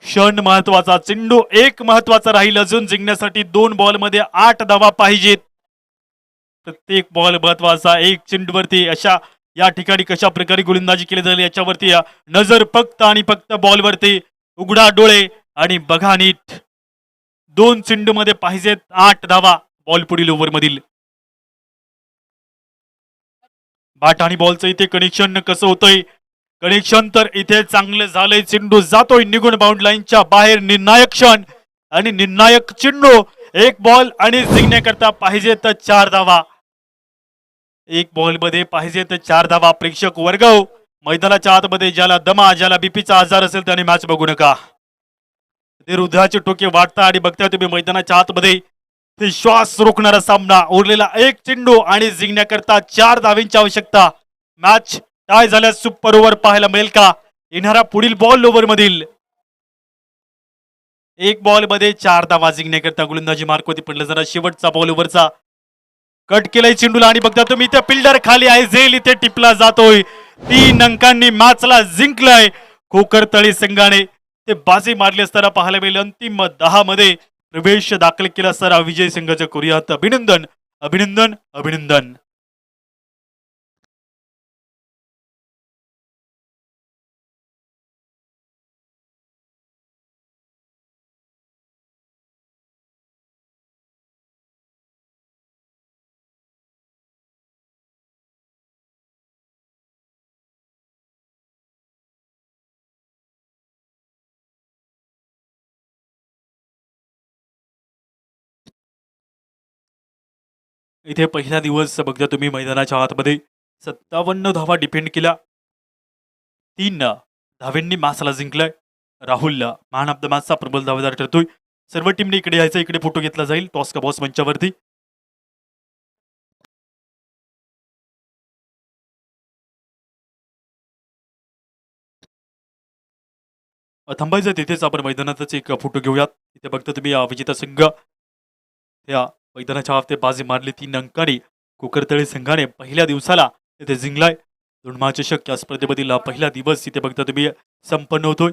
क्षण महत्वाचा, चेंडू एक महत्वाचा राहील. अजून जिंकण्यासाठी 2 बॉल मध्ये 8 धावा पाहिजेत. प्रत्येक बॉल महत्वाचा. एक चेंडूवरती अशा या ठिकाणी कशा प्रकारे गोलंदाजी केली जाईल याच्यावरती नजर फक्त आणि फक्त बॉलवरती. उघडा डोळे आणि बघा नीट. 2 चेंडू मध्ये पाहिजेत 8 धावा. बॉल पुढील ओव्हर मधील. बॅट आणि बॉलचं इथे कनेक्शन कसं होतंय? कनेक्शन तर इथे चांगलं झालंय. चेंडू जातोय निघून बाउंड लाईनच्या बाहेर. निर्णायक क्षण आणि निर्णायक चेंडू. 1 बॉल आणि जिंकण्याकरता पाहिजे तर 4 धावा. 1 बॉल मध्ये पाहिजे तर 4 धावा. प्रेक्षक वर्ग मैदानाच्या आतमध्ये ज्याला दमा, ज्याला बीपीचा आजार असेल त्याने मॅच बघू नका. ते हृदयाचे टोके वाढता आणि बघताय तुम्ही मैदानाच्या आतमध्ये ते श्वास रोखणारा सामना. उरलेला 1 चेंडू आणि जिंकण्याकरता 4 धावींची आवश्यकता. मॅच टाय झाल्यास सुपर ओव्हर पाहायला मिळेल का? येणारा पुढील बॉल ओव्हर मधील. 1 बॉल मध्ये 4 धावा जिंकण्याकरता गोलंदाजी मार्कवरती पडलं. जरा शेवटचा बॉल ओव्हरचा कट केलाय चेंडूला आणि बघता तुम्ही इथे फिल्डर खाली आहे, झेल इथे टिपला जातोय. 3 अंकांनी मॅचला जिंकलाय कोकरतळी संघाने. ते बाजी मारली असताना पाहायला मिळेल. अंतिम 10 मध्ये प्रवेश दाखल केला असताना विजय संघाच्या करूयात अभिनंदन अभिनंदन अभिनंदन. इथे पहिला दिवस बघता तुम्ही मैदानाच्या आतमध्ये 57 धावा डिफेंड केल्या. 3 धाव्यांनी मॅचला जिंकलाय. राहुल मॅन ऑफ द मॅचचा प्रबल दावेदार ठरतोय. सर्व टीमने इकडे यायचं, इकडे फोटो घेतला जाईल टॉस का बॉस मंचावरती. थांबायचं तिथेच आपण मैदानातच एक फोटो घेऊयात. इथे बघता तुम्ही विजेता संघ या मैदानाच्या आत बाजी मारली 3 अंकांनी. कोकरतळी संघाने पहिल्या दिवसाला इथे जिंकलाय. 2 चषक या स्पर्धेमधील पहिला दिवस इथे बघता तुम्ही संपन्न होतोय.